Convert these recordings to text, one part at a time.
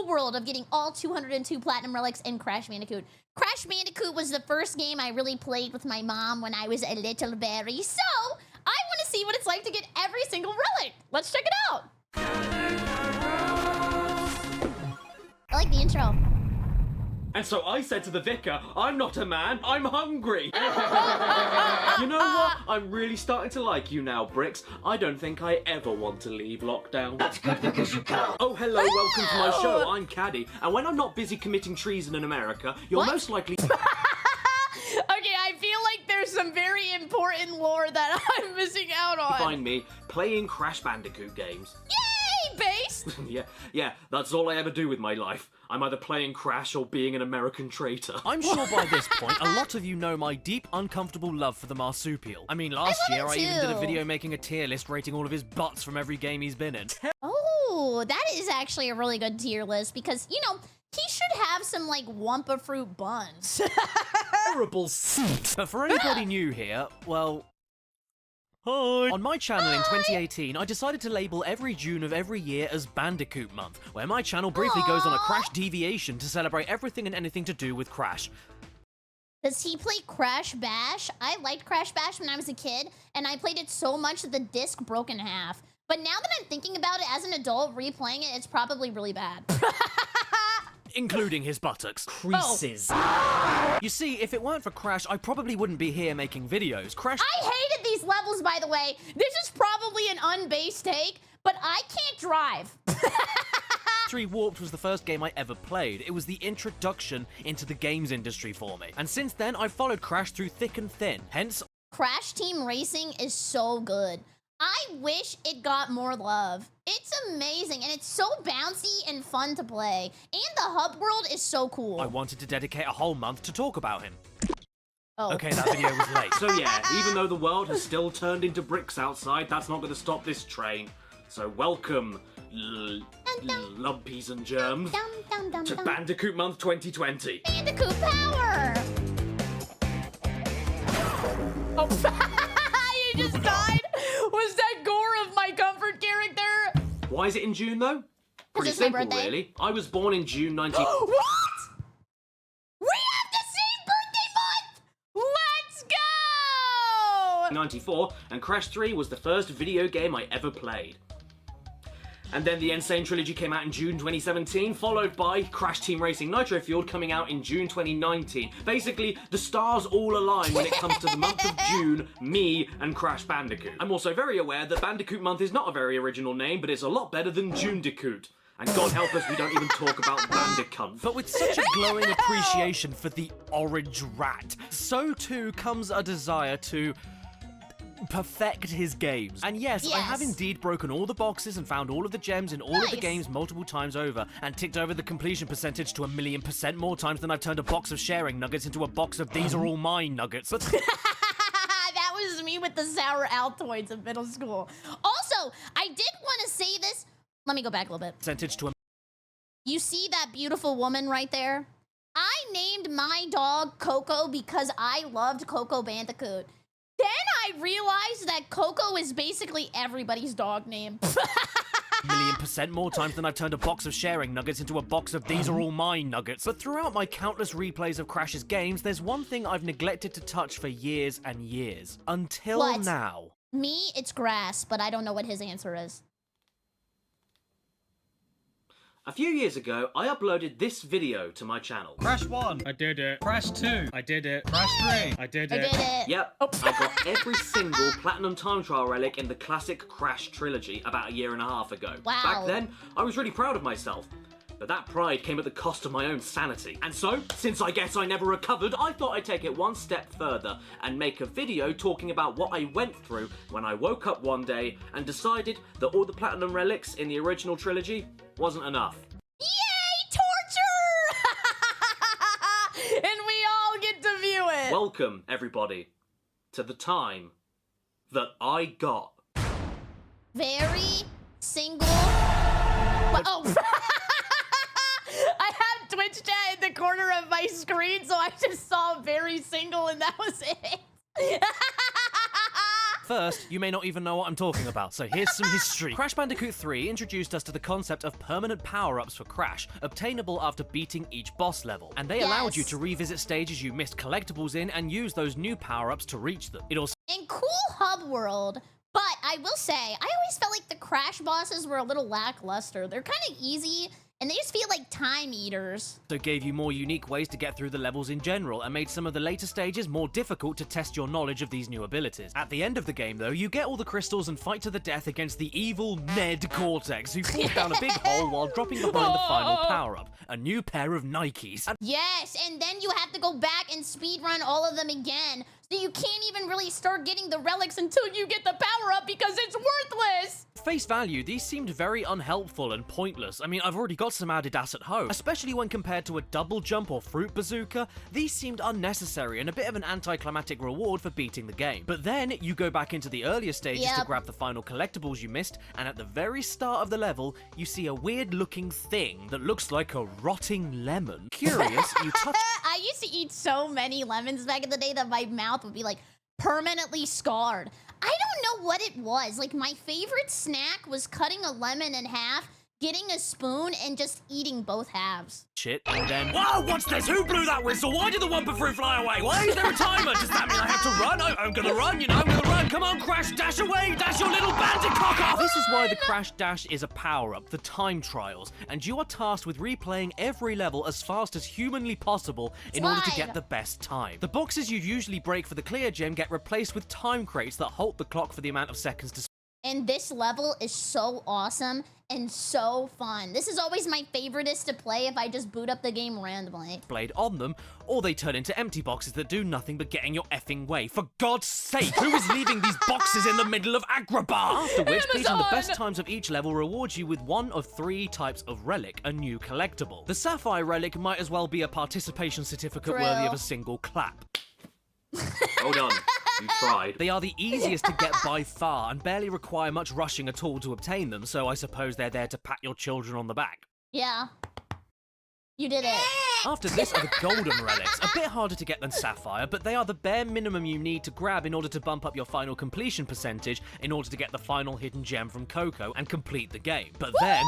whole world of getting all 202 Platinum Relics in Crash Bandicoot. Crash Bandicoot was the first game I really played with my mom when I was a little berry, so I want to see what it's like to get every single relic. Let's check it out. I like the intro. And so I said to the vicar, I'm not a man, I'm hungry. You know what? I'm really starting to like you now, Bricks. I don't think I ever want to leave lockdown. That's good because you can't. Oh, hello, welcome to my show. I'm Caddy. And when I'm not busy committing treason in America, you're most likely... Okay, I feel like there's some very important lore that I'm missing out on. Find me playing Crash Bandicoot games. Yay, base! Yeah, that's all I ever do with my life. I'm either playing Crash or being an American traitor. I'm sure by this point, a lot of you know my deep, uncomfortable love for the marsupial. I mean, last year I even did a video making a tier list rating all of his butts from every game he's been in. Oh, that is actually a really good tier list because, you know, he should have some, like, Wumpa fruit buns. Horrible seat. But for anybody new here, well... Hi! On my channel in 2018, I decided to label every June of every year as Bandicoot Month, where my channel briefly goes on a Crash deviation to celebrate everything and anything to do with Crash. Does he play Crash Bash? I liked Crash Bash when I was a kid, and I played it so much that the disc broke in half. But now that I'm thinking about it as an adult, replaying it, it's probably really bad. Including his buttocks. Creases. You see, if it weren't for Crash, I probably wouldn't be here making videos. Crash... I hated these levels, by the way. This is probably an unbased take, but I can't drive. 3 Warped was the first game I ever played. It was the introduction into the games industry for me. And since then, I've followed Crash through thick and thin. Hence... Crash Team Racing is so good. I wish it got more love. It's amazing, and it's so bouncy and fun to play. And the hub world is so cool. I wanted to dedicate a whole month to talk about him. Oh. Okay, that video was late. So yeah, even though the world has still turned into bricks outside, that's not going to stop this train. So welcome, lumpies and germs, to Bandicoot Month 2020. Bandicoot power! Oh, you just died? Was that gore of my comfort character? Why is it in June though? Pretty it's my simple, birthday. really. I was born in June 19... What? We have the same birthday month! Let's go! 94, and Crash 3 was the first video game I ever played. And then the Insane Trilogy came out in June 2017, followed by Crash Team Racing Nitro Fueled coming out in June 2019. Basically, the stars all align when it comes to the month of June, me, and Crash Bandicoot. I'm also very aware that Bandicoot Month is not a very original name, but it's a lot better than Junedicoot. And God help us, we don't even talk about Bandicoot. But with such a glowing appreciation for the orange rat, so too comes a desire to perfect his games. And yes, I have indeed broken all the boxes and found all of the gems in all of the games multiple times over, and ticked over the completion percentage to 1,000,000% more times than I've turned a box of sharing nuggets into a box of these are all mine nuggets. But that was me with the sour Altoids in middle school. Also, I did want to say this. Let me go back a little bit. Percentage to You see that beautiful woman right there? I named my dog Coco because I loved Coco Bandicoot. Then I realized that Coco is basically everybody's dog name. 1,000,000% more times than I've turned a box of sharing nuggets into a box of these are all mine nuggets. But throughout my countless replays of Crash's games, there's one thing I've neglected to touch for years and years. Until now. Me, it's grass, but I don't know what his answer is. A few years ago, I uploaded this video to my channel. Crash 1, I did it. Crash 2, I did it. Crash 3, I did it. I did it. Yep, I got every single Platinum Time Trial relic in the classic Crash trilogy about a year and a half ago. Wow. Back then, I was really proud of myself. But that pride came at the cost of my own sanity. And so, since I guess I never recovered, I thought I'd take it one step further and make a video talking about what I went through when I woke up one day and decided that all the Platinum Relics in the original trilogy wasn't enough. Yay, torture! And we all get to view it. Welcome, everybody, to the time that I got. Very single. Oh. I have Twitch chat in the corner of my screen, so I just saw very single, and that was it. First, you may not even know what I'm talking about, so here's some history. Crash Bandicoot 3 introduced us to the concept of permanent power-ups for Crash, obtainable after beating each boss level. And they allowed you to revisit stages you missed collectibles in and use those new power-ups to reach them. It also in cool hub world, but I will say, I always felt like the Crash bosses were a little lackluster. They're kind of easy, and they just feel like time eaters. So gave you more unique ways to get through the levels in general, and made some of the later stages more difficult to test your knowledge of these new abilities. At the end of the game, though, you get all the crystals and fight to the death against the evil Ned Cortex, who falls down a big hole while dropping behind the final power-up, a new pair of Nikes. Yes, and then you have to go back and speedrun all of them again, so you can't even really start getting the relics until you get the power-up because it's worthless! Face value, these seemed very unhelpful and pointless. I mean, I've already got some Adidas at home. Especially when compared to a double jump or fruit bazooka, these seemed unnecessary and a bit of an anticlimactic reward for beating the game. But then, you go back into the earlier stages to grab the final collectibles you missed, and at the very start of the level, you see a weird-looking thing that looks like a rotting lemon. Curious, you touch... I used to eat so many lemons back in the day that my mouth would be like permanently scarred. I don't know what it was. Like my favorite snack was cutting a lemon in half, getting a spoon, and just eating both halves. Shit, and then... Whoa, what's this? Who blew that whistle? Why did the Wumpa Fruit fly away? Why is there a timer? Does that mean I have to run? I'm gonna run, you know, I'm gonna run. Come on, Crash, dash away! Dash your little bandit cock off! This is why the Crash Dash is a power-up, the time trials, and you are tasked with replaying every level as fast as humanly possible in order to get the best time. The boxes you'd usually break for the clear gem get replaced with time crates that halt the clock for the amount of seconds to... And this level is so awesome and so fun. This is always my favoriteest to play if I just boot up the game randomly. Blade on them, or they turn into empty boxes that do nothing but get in your effing way. For God's sake, who is leaving these boxes in the middle of Agrabah? After which, beating the best times of each level rewards you with one of 3 types of relic, a new collectible. The Sapphire Relic might as well be a participation certificate worthy of a single clap. Well done. You tried. They are the easiest to get by far and barely require much rushing at all to obtain them, so I suppose they're there to pat your children on the back. Yeah. You did it. After this are the Golden Relics, a bit harder to get than Sapphire, but they are the bare minimum you need to grab in order to bump up your final completion percentage in order to get the final hidden gem from Coco and complete the game. But then,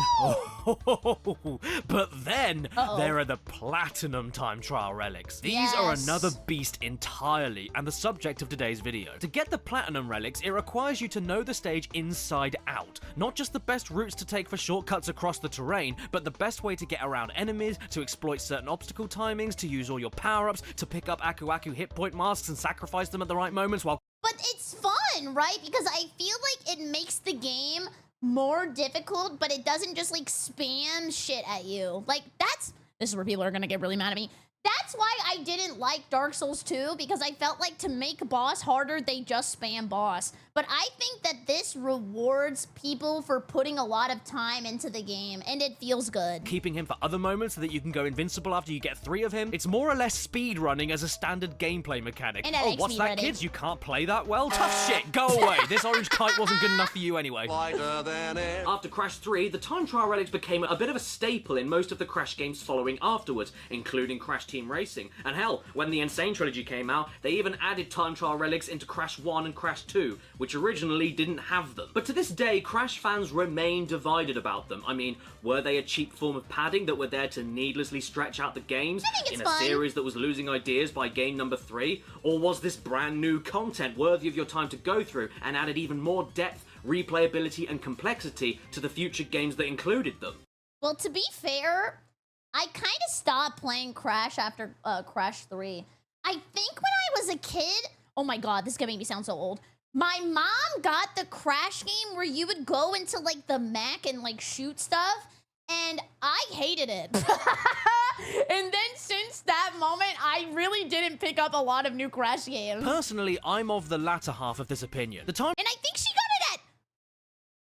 there are the Platinum Time Trial Relics. These are another beast entirely, and the subject of today's video. To get the Platinum Relics, it requires you to know the stage inside out. Not just the best routes to take for shortcuts across the terrain, but the best way to get around enemies, to exploit certain obstacle timings, to use all your power-ups, to pick up Aku Aku hit point masks and sacrifice them at the right moments while... But it's fun, right? Because I feel like it makes the game more difficult, but it doesn't just like spam shit at you. Like this is where people are gonna get really mad at me. That's why I didn't like Dark Souls 2, because I felt like to make boss harder, they just spam boss. But I think that this rewards people for putting a lot of time into the game, and it feels good. Keeping him for other moments so that you can go invincible after you get 3 of him. It's more or less speed running as a standard gameplay mechanic. And oh, what's that, kids? You can't play that well? Tough shit, go away. This orange kite wasn't good enough for you anyway. After Crash 3, the Time Trial Relics became a bit of a staple in most of the Crash games following afterwards, including Crash Team Racing. And hell, when the Insane Trilogy came out, they even added Time Trial Relics into Crash 1 and Crash 2, which originally didn't have them. But to this day, Crash fans remain divided about them. I mean, were they a cheap form of padding that were there to needlessly stretch out the games in a series that was losing ideas by game number 3? Or was this brand new content worthy of your time to go through and added even more depth, replayability, and complexity to the future games that included them? Well, to be fair, I kind of stopped playing Crash after Crash 3. I think when I was a kid, oh my god, this is gonna make me sound so old. My mom got the Crash game where you would go into like the mech and like shoot stuff, and I hated it. And then since that moment, I really didn't pick up a lot of new Crash games. Personally, I'm of the latter half of this opinion. And I think she got it at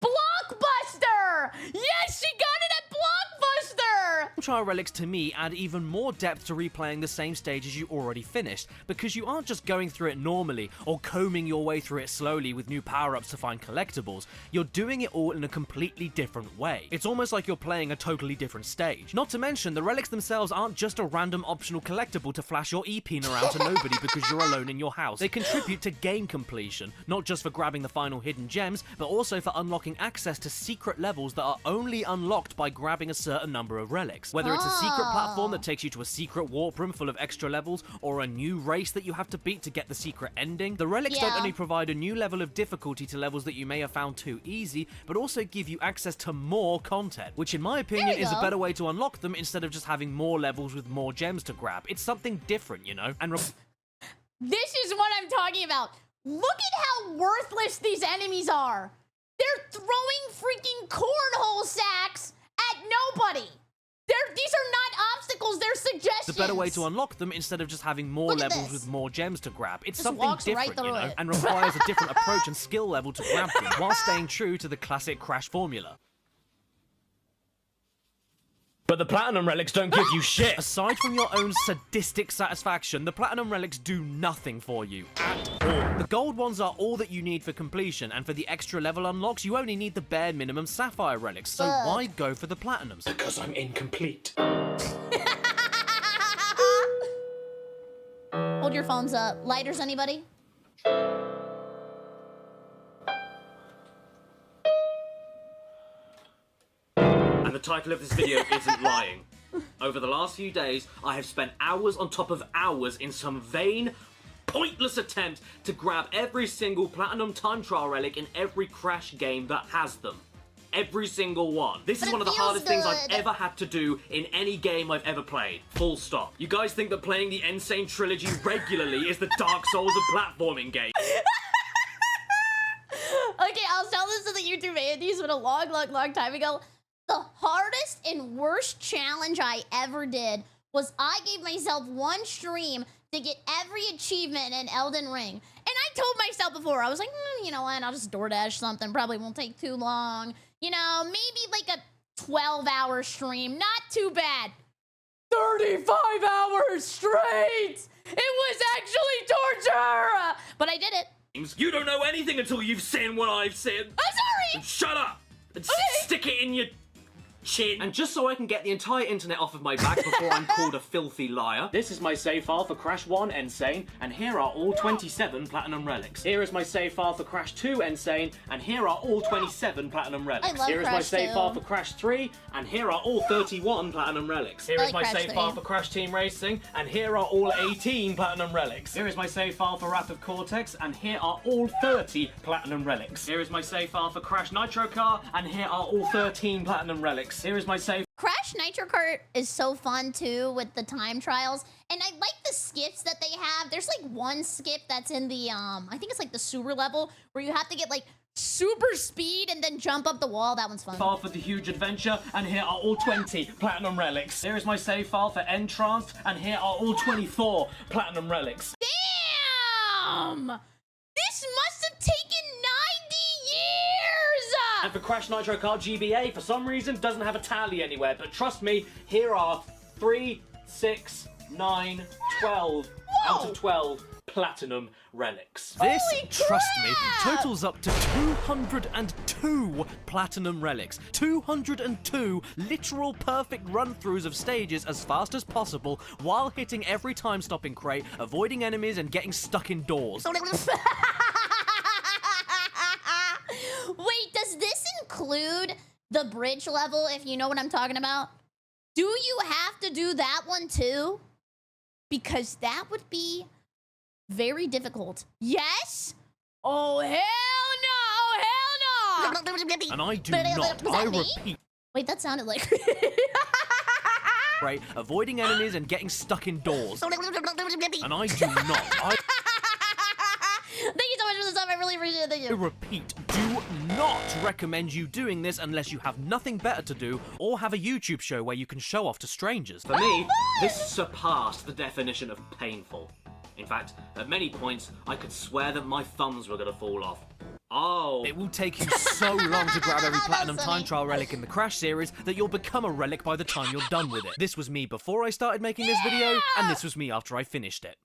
Blockbuster! Yes, she got it at Blockbuster! trial relics to me add even more depth to replaying the same stages you already finished, because you aren't just going through it normally or combing your way through it slowly with new power-ups to find collectibles, you're doing it all in a completely different way. It's almost like you're playing a totally different stage. Not to mention, the relics themselves aren't just a random optional collectible to flash your e-peen around to nobody because you're alone in your house. They contribute to game completion, not just for grabbing the final hidden gems, but also for unlocking access to secret levels that are only unlocked by grabbing a certain number of relics. Whether it's a secret platform that takes you to a secret warp room full of extra levels, or a new race that you have to beat to get the secret ending, the relics don't only provide a new level of difficulty to levels that you may have found too easy, but also give you access to more content, which in my opinion is a better way to unlock them instead of just having more levels with more gems to grab. It's something different, you know? And this is what I'm talking about. Look at how worthless these enemies are. They're throwing freaking cornhole sacks at nobody. These are not obstacles, they're suggestions. The better way to unlock them instead of just having more levels with more gems to grab. It's something different, you know, and requires a different approach and skill level to grab them, while staying true to the classic Crash formula. But the Platinum Relics don't give you shit! Aside from your own sadistic satisfaction, the Platinum Relics do nothing for you at all. The gold ones are all that you need for completion, and for the extra level unlocks, you only need the bare minimum Sapphire Relics, so why go for the Platinums? Because I'm incomplete. Hold your phones up. Lighters, anybody? And the title of this video isn't lying. Over the last few days, I have spent hours on top of hours in some vain, pointless attempt to grab every single Platinum Time Trial Relic in every Crash game that has them. Every single one. This is one of the hardest things I've ever had to do in any game I've ever played. Full stop. You guys think that playing the Insane Trilogy regularly is the Dark Souls of platforming games? Okay, I'll tell this to the YouTube Andes, but a long time ago, the hardest and worst challenge I ever did was I gave myself one stream to get every achievement in Elden Ring. And I told myself before, I was like, you know what, I'll just DoorDash something, probably won't take too long. You know, maybe like a 12-hour stream, not too bad. 35 hours straight! It was actually torture! But I did it. You don't know anything until you've seen what I've seen. I'm sorry! Shut up! And stick it in your chin. And just so I can get the entire internet off of my back before I'm called a filthy liar, this is my save file for Crash 1 Insane, and here are all 27 Platinum Relics. Here is my save file for Crash 2 Insane, and here are all 27 Platinum Relics. Here is my save file for Crash 3, and here are all 31 Platinum Relics. Here is my save file for Crash Team Racing, and here are all 18 Platinum Relics. Here is my save file for Wrath of Cortex, and here are all 30 Platinum Relics. Here is my save file for Crash Nitro Car, and here are all 13 Platinum Relics. Here is my save. Crash Nitro Kart is so fun too with the time trials, and I like the skips that they have. There's like one skip that's in the I think it's like the sewer level where you have to get like super speed and then jump up the wall. That one's fun. File for the Huge Adventure, and here are all 20 Platinum Relics. Here is my save file for Entranced, and here are all 24 Platinum Relics. Damn! This must have taken 90 years! And for Crash Nitro Kart GBA, for some reason, doesn't have a tally anywhere. But trust me, here are 3, 6, 9, 12 out of 12 Platinum Relics. This, trust me, totals up to 202 Platinum Relics. 202 literal perfect run-throughs of stages as fast as possible while hitting every time-stopping crate, avoiding enemies, and getting stuck indoors. Wait, does this include the bridge level, if you know what I'm talking about? Do you have to do that one too? Because that would be very difficult. Yes? Oh, hell no! Oh, hell no! And I do not. I repeat. Wait, that sounded like... Right, avoiding enemies and getting stuck indoors. And I do not. Thank you so much for the stuff. I really appreciate it. Thank you. I repeat, do not recommend you doing this unless you have nothing better to do or have a YouTube show where you can show off to strangers. For me, this surpassed the definition of painful. In fact, at many points, I could swear that my thumbs were going to fall off. Oh. It will take you so long to grab every Platinum Time Trial relic in the Crash series that you'll become a relic by the time you're done with it. This was me before I started making this video, and this was me after I finished it.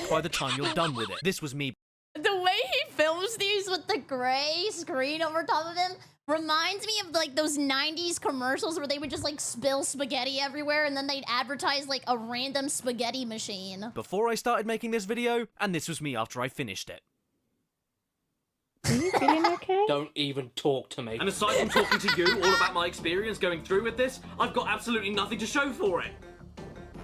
By the time you're done with it. This was me. The way he films these with the gray screen over top of him reminds me of like those 90s commercials where they would just like spill spaghetti everywhere and then they'd advertise like a random spaghetti machine. Before I started making this video, and this was me after I finished it. Are you feeling okay? Don't even talk to me. And aside from talking to you all about my experience going through with this, I've got absolutely nothing to show for it.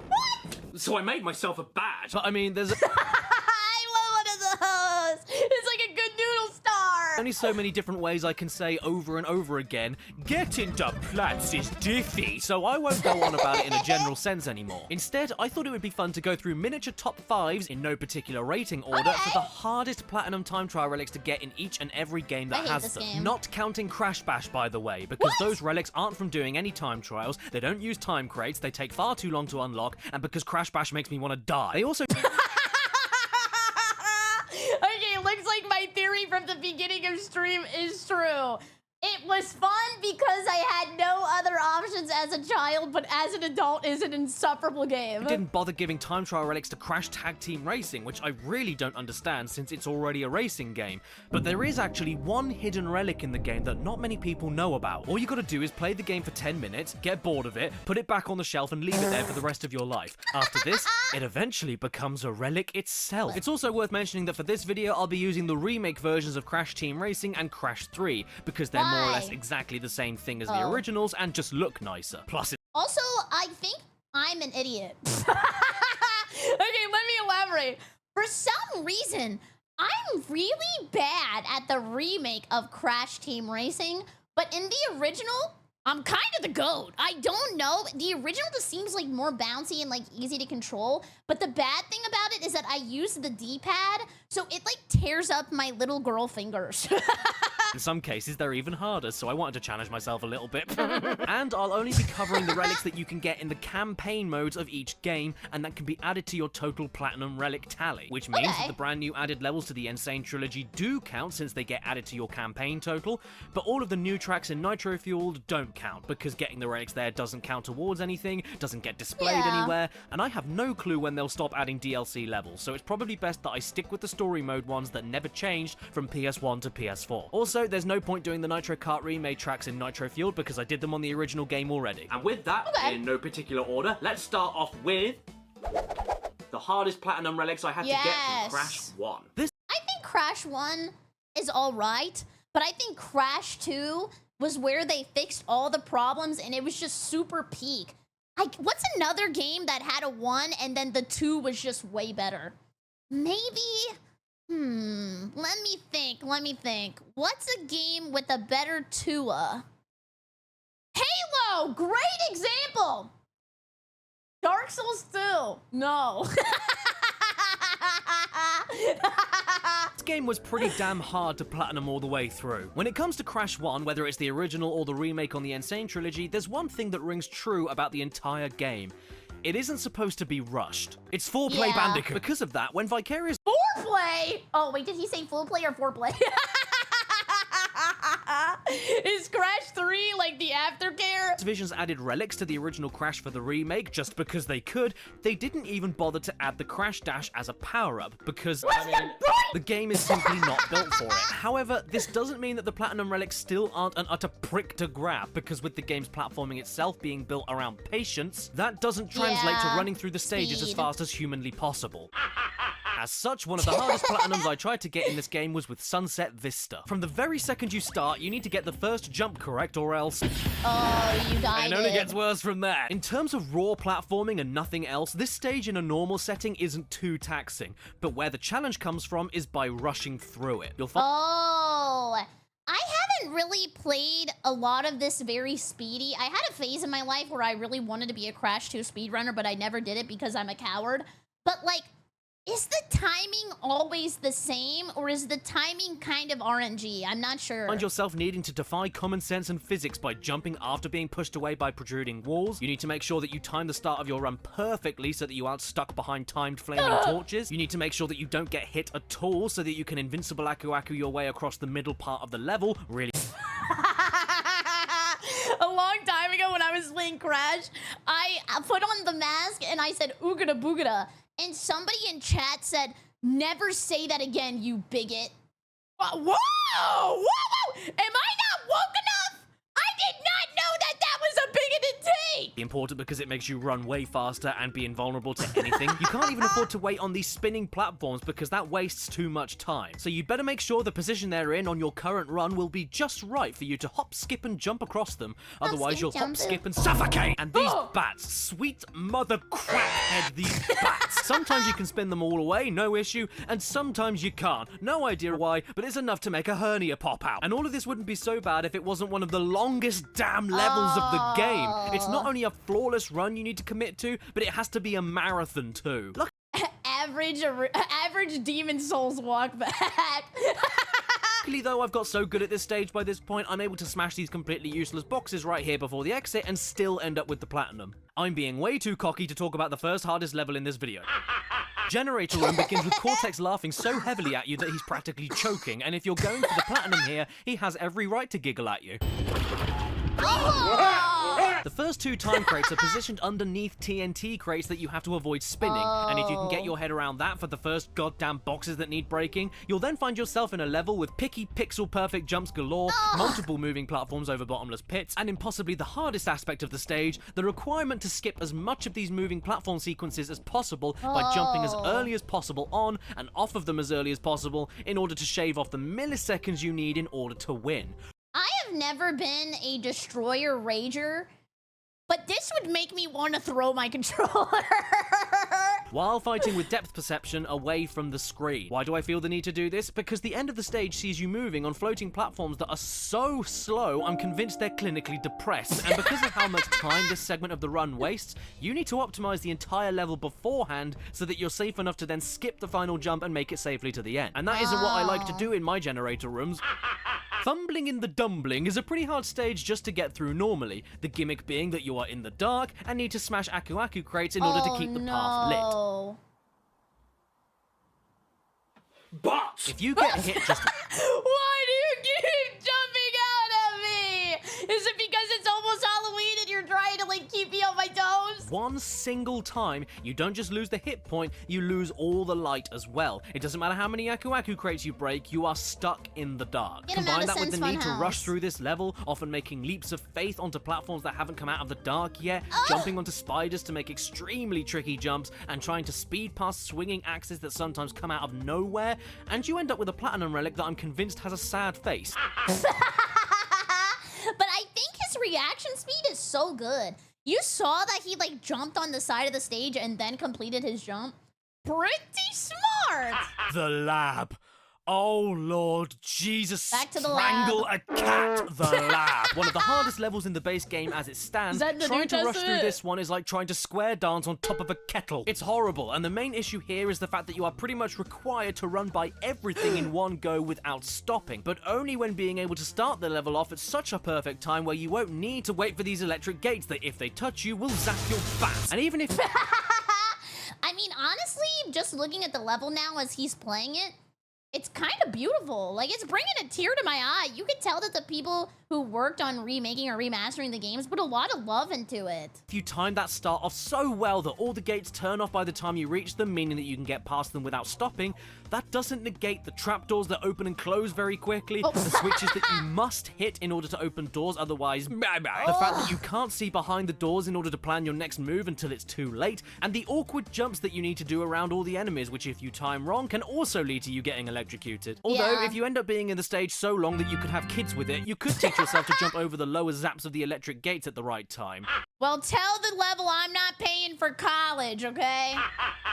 What? So I made myself a badge. But I mean, there's I want one of those! It's like a good noodle star! only so many different ways I can say over and over again, get into Plats is diffy, so I won't go on about it in a general sense anymore. Instead, I thought it would be fun to go through miniature top 5s in no particular rating order for the hardest Platinum Time Trial relics to get in each and every game that has them. Game. Not counting Crash Bash, by the way, because those relics aren't from doing any time trials, they don't use time crates, they take far too long to unlock, and because Crash Bash makes me want to die. They also... Okay, looks like my theory from the beginning of stream is true. It was fun because I had no other options as a child, but as an adult is an insufferable game. I didn't bother giving time trial relics to Crash Tag Team Racing, which I really don't understand since it's already a racing game. But there is actually one hidden relic in the game that not many people know about. All you gotta do is play the game for 10 minutes, get bored of it, put it back on the shelf and leave it there for the rest of your life. After this, it eventually becomes a relic itself. It's also worth mentioning that for this video, I'll be using the remake versions of Crash Team Racing and Crash 3, because they're more or less exactly the same thing as the originals and just look nicer. Plus, also, I think I'm an idiot. Okay, let me elaborate. For some reason, I'm really bad at the remake of Crash Team Racing, but in the original, I'm kind of the GOAT. I don't know. The original just seems like more bouncy and like easy to control, but the bad thing about it is that I use the D-pad, so it like tears up my little girl fingers. in some cases, they're even harder, so I wanted to challenge myself a little bit. And I'll only be covering the relics that you can get in the campaign modes of each game, and that can be added to your total Platinum Relic tally, which means that the brand new added levels to the Insane Trilogy do count since they get added to your campaign total, but all of the new tracks in Nitro Fueled don't count, because getting the relics there doesn't count towards anything, doesn't get displayed anywhere, and I have no clue when they'll stop adding DLC levels, so it's probably best that I stick with the story mode ones that never changed from PS1 to PS4. Also, there's no point doing the Nitro Kart remade tracks in Nitro Fueled because I did them on the original game already. And with that, in no particular order, let's start off with the hardest Platinum relics I had to get from Crash 1. I think Crash 1 is alright, but I think Crash 2 was where they fixed all the problems and it was just super peak. What's another game that had a 1 and then the 2 was just way better? Maybe... let me think. What's a game with a better Tua? Halo! Great example! Dark Souls 2. No. This game was pretty damn hard to platinum all the way through. When it comes to Crash 1, whether it's the original or the remake on the Insane Trilogy, there's one thing that rings true about the entire game. It isn't supposed to be rushed. It's foreplay Bandicoot. Because of that, when Vicarious... Foreplay? Oh, wait, did he say full play or foreplay? Is Crash 3 like the aftercare? Divisions added relics to the original Crash for the remake just because they could. They didn't even bother to add the Crash Dash as a power-up because the game is simply not built for it. However, this doesn't mean that the Platinum Relics still aren't an utter prick to grab, because with the game's platforming itself being built around patience, that doesn't translate to running through the stages as fast as humanly possible. As such, one of the hardest Platinums I tried to get in this game was with Sunset Vista. From the very second you start, you need to get the first jump correct or else... Oh, you died. It only gets worse from that. In terms of raw platforming and nothing else, this stage in a normal setting isn't too taxing, but where the challenge comes from is by rushing through it. You'll find... Oh, I haven't really played a lot of this very speedy. I had a phase in my life where I really wanted to be a Crash 2 speedrunner, but I never did it because I'm a coward. But, like, Is the timing always the same, or is the timing kind of RNG? I'm not sure. Find yourself needing to defy common sense and physics by jumping after being pushed away by protruding walls. You need to make sure that you time the start of your run perfectly so that you aren't stuck behind timed flaming torches. You need to make sure that you don't get hit at all so that you can invincible Aku your way across the middle part of the level. Really. A long time ago when I was playing Crash, I put on the mask and I said oogada boogada. And somebody in chat said, never say that again, you bigot. Whoa! Whoa! Am I not woke enough? I did not know that that was a bigoted take! Important because it makes you run way faster and be invulnerable to anything. You can't even afford to wait on these spinning platforms because that wastes too much time. So you'd better make sure the position they're in on your current run will be just right for you to hop, skip, and jump across them. Otherwise, you'll hop, skip, and suffocate! And these bats, sweet mother crackhead, these bats. Sometimes you can spin them all away, no issue, and sometimes you can't. No idea why, but it's enough to make a hernia pop out. And all of this wouldn't be so bad if it wasn't one of the longest damn levels of the game. It's not only a flawless run you need to commit to, but it has to be a marathon too. Average Demon Souls walk back. Luckily though, I've got so good at this stage by this point, I'm able to smash these completely useless boxes right here before the exit and still end up with the platinum. I'm being way too cocky to talk about the first hardest level in this video. Generator Room begins with Cortex laughing so heavily at you that he's practically choking, and if you're going for the platinum here, he has every right to giggle at you. The first two time crates are positioned underneath TNT crates that you have to avoid spinning, and if you can get your head around that for the first goddamn boxes that need breaking, you'll then find yourself in a level with picky pixel-perfect jumps galore, multiple moving platforms over bottomless pits, and in possibly the hardest aspect of the stage, the requirement to skip as much of these moving platform sequences as possible by jumping as early as possible on and off of them as early as possible in order to shave off the milliseconds you need in order to win. I have never been a destroyer rager, but this would make me want to throw my controller. While fighting with depth perception away from the screen. Why do I feel the need to do this? Because the end of the stage sees you moving on floating platforms that are so slow, I'm convinced they're clinically depressed. And because of how much time this segment of the run wastes, you need to optimize the entire level beforehand so that you're safe enough to then skip the final jump and make it safely to the end. And that isn't what I like to do in my generator rooms. Fumbling in the Dumbling is a pretty hard stage just to get through normally, the gimmick being that you are in the dark and need to smash Aku crates in order to keep the path lit. But if you get hit just... Why do you keep jumping out at me? Is it because it's almost Halloween and you're trying to like keep me on my toes? One single time, you don't just lose the hit point, you lose all the light as well. It doesn't matter how many Aku crates you break, you are stuck in the dark. Combine that with the need to rush through this level, often making leaps of faith onto platforms that haven't come out of the dark yet, jumping onto spiders to make extremely tricky jumps, and trying to speed past swinging axes that sometimes come out of nowhere, and you end up with a Platinum Relic that I'm convinced has a sad face. But I think his reaction speed is so good. You saw that he like jumped on the side of the stage and then completed his jump? Pretty smart! The lab. Oh Lord Jesus, Back to the strangle lab. a cat, the lab. One of the hardest levels in the base game as it stands. Is that the Trying New to rush Testament? through this one is like trying to square dance on top of a kettle. It's horrible, and the main issue here is the fact that you are pretty much required to run by everything in one go without stopping, but only when being able to start the level off at such a perfect time where you won't need to wait for these electric gates that if they touch you will zap your bats. And even if... I mean, honestly, just looking at the level now as he's playing it, it's kind of beautiful. Like, it's bringing a tear to my eye. You could tell that the people who worked on remaking or remastering the games put a lot of love into it. If you time that start off so well that all the gates turn off by the time you reach them, meaning that you can get past them without stopping, that doesn't negate the trapdoors that open and close very quickly, the switches that you must hit in order to open doors, otherwise the fact that you can't see behind the doors in order to plan your next move until it's too late, and the awkward jumps that you need to do around all the enemies, which if you time wrong can also lead to you getting electrocuted. Although, if you end up being in the stage so long that you could have kids with it, you could teach yourself to jump over the lower zaps of the electric gates at the right time. Well, tell the level I'm not paying for college, okay?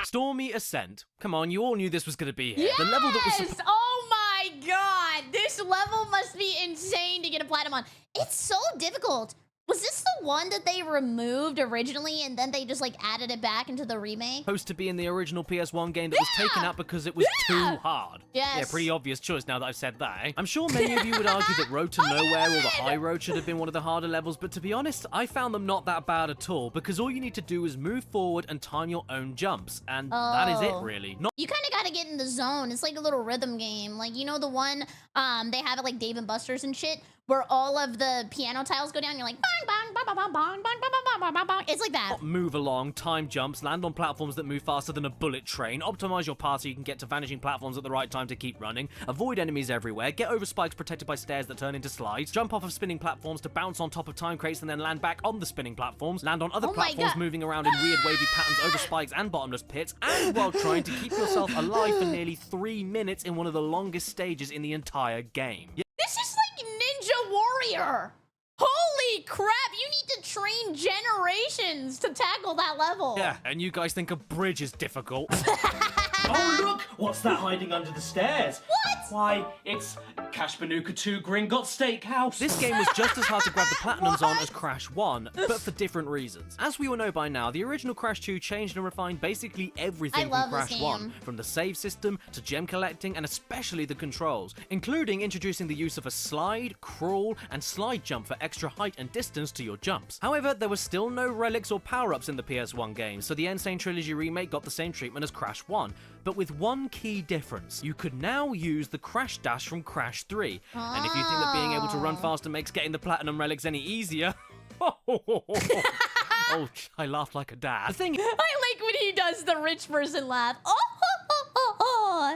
Stormy Ascent. Come on, you all knew this was going to be here. Yes! The level that was Oh my god! This level must be insane to get a platinum on. It's so difficult. Was this the one that they removed originally and then they just like added it back into the remake? Supposed to be in the original PS1 game that was taken out because it was too hard. Yes. Yeah, pretty obvious choice now that I've said that, eh? I'm sure many of you would argue that Road to Nowhere or the High Road should have been one of the harder levels, but to be honest, I found them not that bad at all because all you need to do is move forward and time your own jumps, and that is it really. You kind of got to get in the zone. It's like a little rhythm game. Like, you know the one, they have it like Dave and Buster's and shit, where all of the piano tiles go down, you're like, bang, bang, bang, bang, bang, bang, bang, bang, bang, bang. It's like that. Move along, time jumps, land on platforms that move faster than a bullet train, optimize your path so you can get to vanishing platforms at the right time to keep running, avoid enemies everywhere, get over spikes protected by stairs that turn into slides, jump off of spinning platforms to bounce on top of time crates and then land back on the spinning platforms, land on other platforms moving around in weird wavy patterns over spikes and bottomless pits, and while trying to keep yourself alive for nearly 3 minutes in one of the longest stages in the entire game. This is like Ninja Warrior. Holy crap, you need to train generations to tackle that level. Yeah, and you guys think a bridge is difficult. Oh, look! What's that hiding under the stairs? What? Why, it's Crash Bandicoot 2 Gringotts Steakhouse. This game was just as hard to grab the Platinums on as Crash 1, but for different reasons. As we all know by now, the original Crash 2 changed and refined basically everything from Crash 1, from the save system to gem collecting and especially the controls, including introducing the use of a slide, crawl, and slide jump for extra height and distance to your jumps. However, there were still no relics or power-ups in the PS1 game, so the Insane Trilogy remake got the same treatment as Crash 1, but with one key difference. You could now use the Crash Dash from Crash 3, and if you think that being able to run faster makes getting the Platinum Relics any easier... Oh, I laughed like a dad. The thing I like when he does the rich person laugh.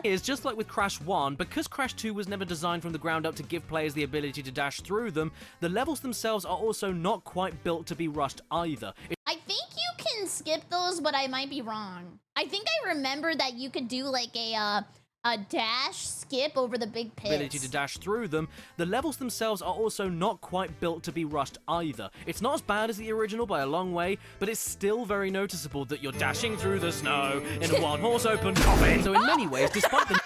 is, just like with Crash 1, because Crash 2 was never designed from the ground up to give players the ability to dash through them, the levels themselves are also not quite built to be rushed either. I think you can skip those, but I might be wrong. I think I remember that you could do like a dash skip over the big pits. Ability to dash through them, the levels themselves are also not quite built to be rushed either. It's not as bad as the original by a long way, but it's still very noticeable that you're dashing through the snow in a one-horse open coffin. So in many ways, despite the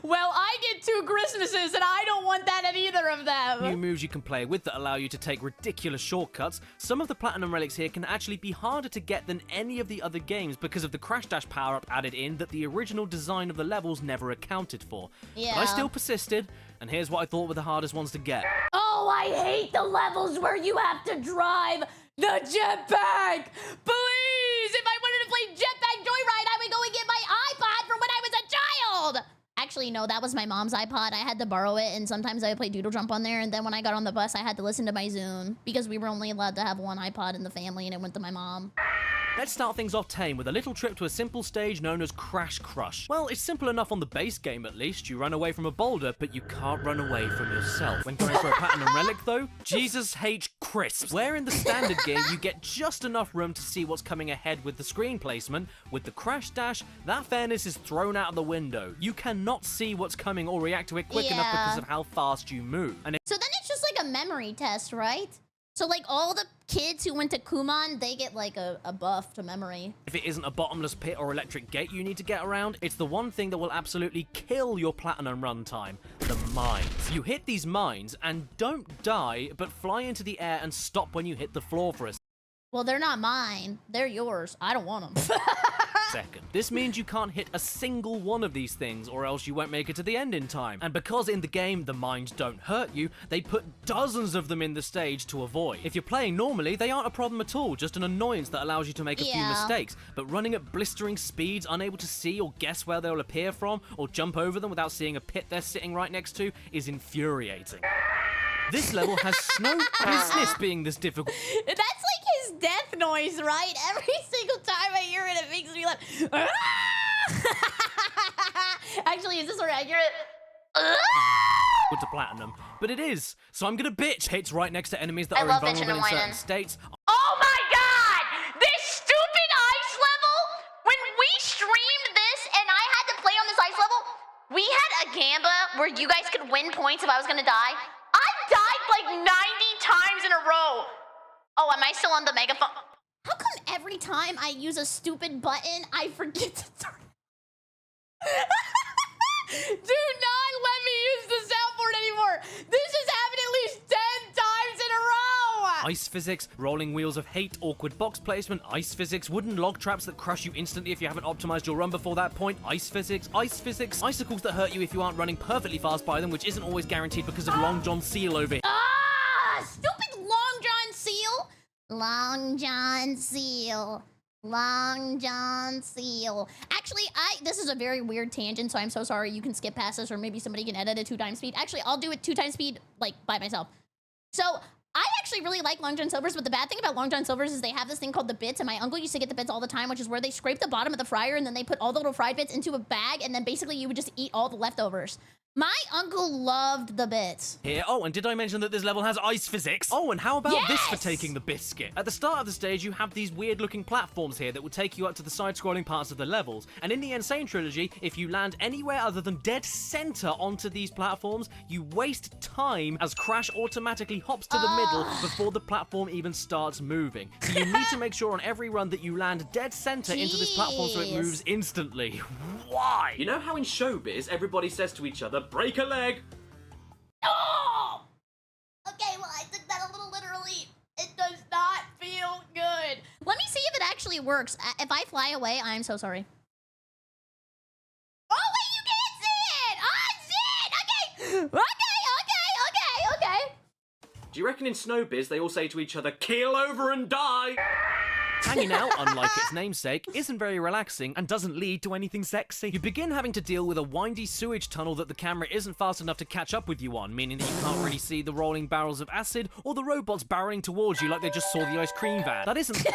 well, I get 2 Christmases, and I don't want that at either of them. new moves you can play with that allow you to take ridiculous shortcuts, some of the Platinum Relics here can actually be harder to get than any of the other games because of the Crash Dash power-up added in that the original design of the levels never accounted for. Yeah. But I still persisted, and here's what I thought were the hardest ones to get. Oh, I hate the levels where you have to drive the jetpack. Please, if I wanted to play Jetpack Joyride, I would go and get my iPod from when I was a child. Actually, no, that was my mom's iPod. I had to borrow it, and sometimes I would play Doodle Jump on there, and then when I got on the bus, I had to listen to my Zune, because we were only allowed to have one iPod in the family, and it went to my mom. Let's start things off tame with a little trip to a simple stage known as Crash Crush. Well, it's simple enough on the base game at least. You run away from a boulder, but you can't run away from yourself. When going for a Platinum Relic though, Jesus H. Crisps. Where in the standard game you get just enough room to see what's coming ahead with the screen placement, with the Crash Dash, that fairness is thrown out of the window. You cannot see what's coming or react to it quick enough because of how fast you move. And so then it's just like a memory test, right? So, like, all the kids who went to Kumon, they get, like, a buff to memory. if it isn't a bottomless pit or electric gate you need to get around, it's the one thing that will absolutely kill your Platinum runtime. The mines. You hit these mines and don't die, but fly into the air and stop when you hit the floor for a Well, they're not mine. They're yours. I don't want them. second. This means you can't hit a single one of these things or else you won't make it to the end in time. And because in the game the mines don't hurt you, they put dozens of them in the stage to avoid. If you're playing normally, they aren't a problem at all, just an annoyance that allows you to make a few mistakes. But running at blistering speeds, unable to see or guess where they'll appear from, or jump over them without seeing a pit they're sitting right next to, is infuriating. This level has no business being this difficult. That's like his death noise, right? Every single time I hear it, it makes me laugh. Actually, is this where I hear it? To Platinum, but it is. So I'm gonna bitch. Hits right next to enemies that are invulnerable in certain states. Oh my god! This stupid ice level! When we streamed this and I had to play on this ice level, we had a gamba where you guys could win points if I was gonna die. I died like 90 times in a row. Oh, am I still on the megaphone? How come every time I use a stupid button, I forget to turn it? Do not let me use the soundboard anymore. This has happened at least 10 times in a row. Ice physics, rolling wheels of hate, awkward box placement, ice physics, wooden log traps that crush you instantly if you haven't optimized your run before that point, ice physics, icicles that hurt you if you aren't running perfectly fast by them, which isn't always guaranteed because of Long John Seal over here. Stupid Long John Seal. Long John Seal. Long John Seal. Actually, this is a very weird tangent, so I'm so sorry. You can skip past this, or maybe somebody can edit it 2x speed. Actually, I'll do it 2x speed, like, by myself. So, I actually really like Long John Silvers, but the bad thing about Long John Silvers is they have this thing called the bits, and my uncle used to get the bits all the time, which is where they scrape the bottom of the fryer, and then they put all the little fried bits into a bag, and then basically you would just eat all the leftovers. My uncle loved the bits. Here. Oh, and did I mention that this level has ice physics? Oh, and how about this for taking the biscuit? At the start of the stage, you have these weird-looking platforms here that will take you up to the side-scrolling parts of the levels. And in the Insane Trilogy, if you land anywhere other than dead center onto these platforms, you waste time as Crash automatically hops to the middle before the platform even starts moving. So you need to make sure on every run that you land dead center into this platform so it moves instantly. Why? You know how in showbiz everybody says to each other, break a leg? Oh! Okay, well, I took that a little literally. It does not feel good. Let me see if it actually works. If I fly away, I'm so sorry. Oh, wait, you can't see it! Oh, shit! Okay! Do you reckon in Snowbiz they all say to each other, keel over and die? Hanging out, unlike its namesake, isn't very relaxing and doesn't lead to anything sexy. You begin having to deal with a windy sewage tunnel that the camera isn't fast enough to catch up with you on, meaning that you can't really see the rolling barrels of acid or the robots barreling towards you like they just saw the ice cream van. That isn't...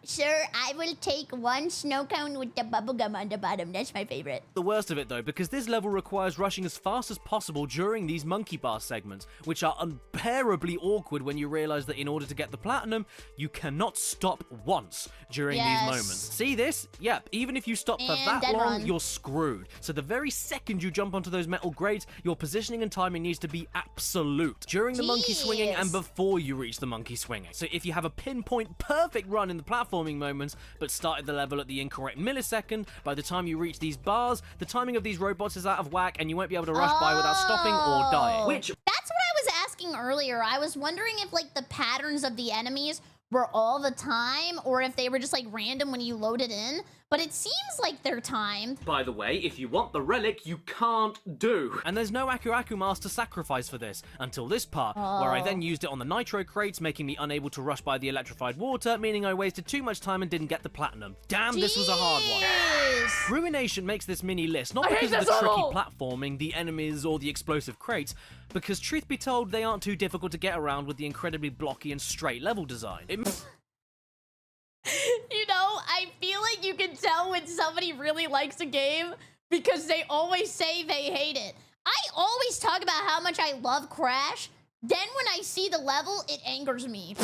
Sir, I will take one snow cone with the bubblegum on the bottom. That's my favorite. The worst of it, though, because this level requires rushing as fast as possible during these monkey bar segments, which are unbearably awkward when you realize that in order to get the platinum, you cannot stop once during these moments. See this? Yep, even if you stop for that long, you're screwed. So the very second you jump onto those metal grates, your positioning and timing needs to be absolute during the monkey swinging and before you reach the monkey swinging. So if you have a pinpoint perfect run in the platforming moments, but started the level at the incorrect millisecond, by the time you reach these bars, the timing of these robots is out of whack and you won't be able to rush by without stopping or dying. Which... That's what I was asking earlier. I was wondering if, like, the patterns of the enemies were all the time, or if they were just, like, random when you load it in. But it seems like they're timed. By the way, if you want the relic, you can't do. And there's no Aku Aku mask to sacrifice for this, until this part, where I then used it on the Nitro crates, making me unable to rush by the electrified water, meaning I wasted too much time and didn't get the platinum. Damn, this was a hard one. Ruination makes this mini list, not because of the tricky platforming, the enemies, or the explosive crates, because truth be told, they aren't too difficult to get around with the incredibly blocky and straight level design. You know, I feel like you can tell when somebody really likes a game because they always say they hate it. I always talk about how much I love Crash. Then when I see the level, it angers me.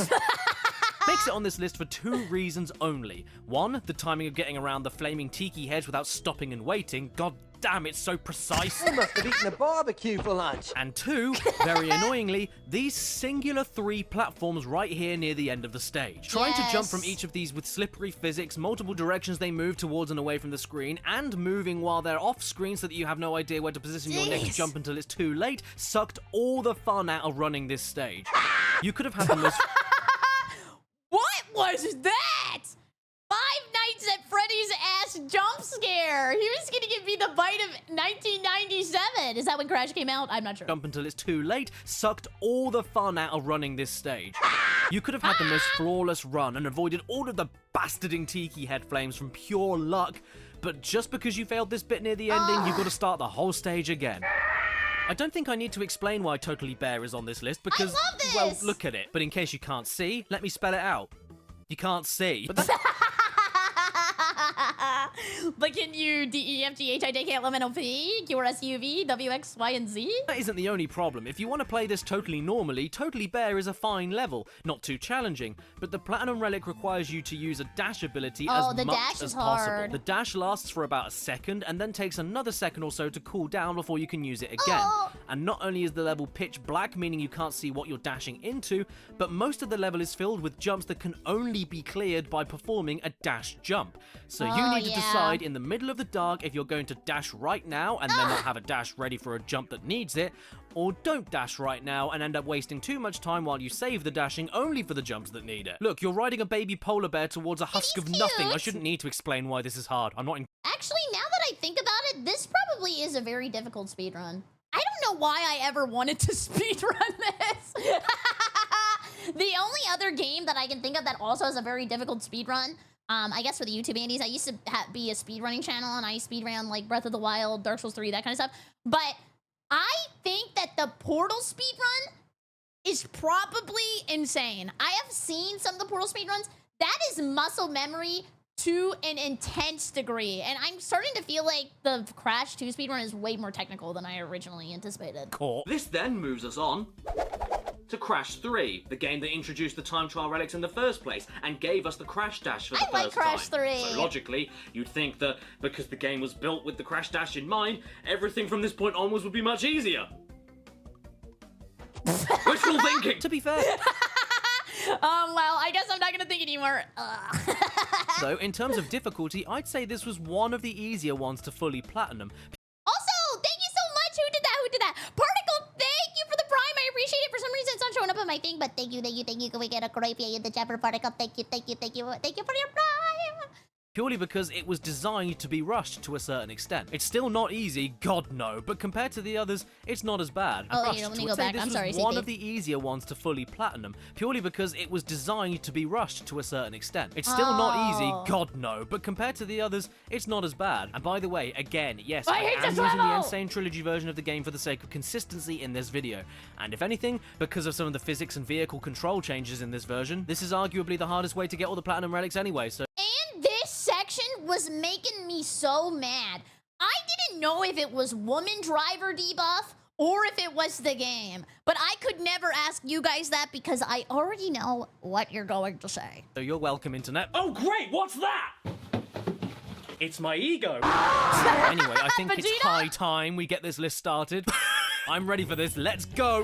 Makes it on this list for two reasons only. One, the timing of getting around the flaming tiki heads without stopping and waiting. God damn, it's so precise. You must have eaten a barbecue for lunch. And two, very annoyingly, these singular 3 platforms right here near the end of the stage. Trying to jump from each of these with slippery physics, multiple directions they move towards and away from the screen, and moving while they're off screen so that you have no idea where to position your next jump until it's too late, sucked all the fun out of running this stage. You could have had the most... What was that? Five Nights at Freddy's ass jump scare. He was gonna give me the bite of 1997. Is that when Crash came out? I'm not sure. Jump until it's too late, sucked all the fun out of running this stage. You could have had the most flawless run and avoided all of the bastarding tiki head flames from pure luck, but just because you failed this bit near the ending, you've got to start the whole stage again. I don't think I need to explain why Totally Bear is on this list because, well, look at it. But in case you can't see, let me spell it out. You can't see. But But can you D-E-F-G-H-I-J-K-L-M-N-O-P, Q-R-S-U-V, W, X, Y, and Z? That isn't the only problem. If you want to play this totally normally, Totally Bear is a fine level. Not too challenging, but the Platinum Relic requires you to use a dash ability as much as possible. The dash lasts for about a second, and then takes another second or so to cool down before you can use it again. And not only is the level pitch black, meaning you can't see what you're dashing into, but most of the level is filled with jumps that can only be cleared by performing a dash jump. So you need to decide hide in the middle of the dark if you're going to dash right now and then not have a dash ready for a jump that needs it, or don't dash right now and end up wasting too much time while you save the dashing only for the jumps that need it. Look, you're riding a baby polar bear towards a husk of nothing. I shouldn't need to explain why this is hard. I'm not in. Actually, now that I think about it, this probably is a very difficult speedrun. I don't know why I ever wanted to speedrun this. The only other game that I can think of that also has a very difficult speedrun, I guess for the YouTube Andies, I used to be a speedrunning channel, and I speedran like Breath of the Wild, Dark Souls 3, that kind of stuff. But I think that the Portal speedrun is probably insane. I have seen some of the Portal speedruns. That is muscle memory to an intense degree, and I'm starting to feel like the Crash 2 speedrun is way more technical than I originally anticipated. Cool. This then moves us on to Crash 3, the game that introduced the time trial relics in the first place and gave us the Crash Dash for the first time. I like Crash 3. So logically, you'd think that because the game was built with the Crash Dash in mind, everything from this point onwards would be much easier. Wishful thinking! To be fair. Well, I guess I'm not gonna think anymore. So, in terms of difficulty, I'd say this was one of the easier ones to fully platinum. Also, thank you so much. Who did that? Who did that? Particle, thank you for the prime. I appreciate it. For some reason, it's not showing up on my thing, but thank you. Can we get a crepe in the chat for Particle? Thank you for your prime. Purely because it was designed to be rushed to a certain extent. It's still not easy, God no, but compared to the others, it's not as bad. Oh, let me go back. I'm sorry, this was one of the easier ones to fully platinum, purely because it was designed to be rushed to a certain extent. It's still not easy, God no, but compared to the others, it's not as bad. And by the way, again, yes, I am using the Insane Trilogy version of the game for the sake of consistency in this video. And if anything, because of some of the physics and vehicle control changes in this version, this is arguably the hardest way to get all the Platinum Relics anyway, so... And this section was making me so mad. I didn't know if it was woman driver debuff or if it was the game, but I could never ask you guys that because I already know what you're going to say. So you're welcome, Internet. Oh great, what's that? It's my ego. Anyway, I think it's Vegeta? high time we get this list started. I'm ready for this, let's go!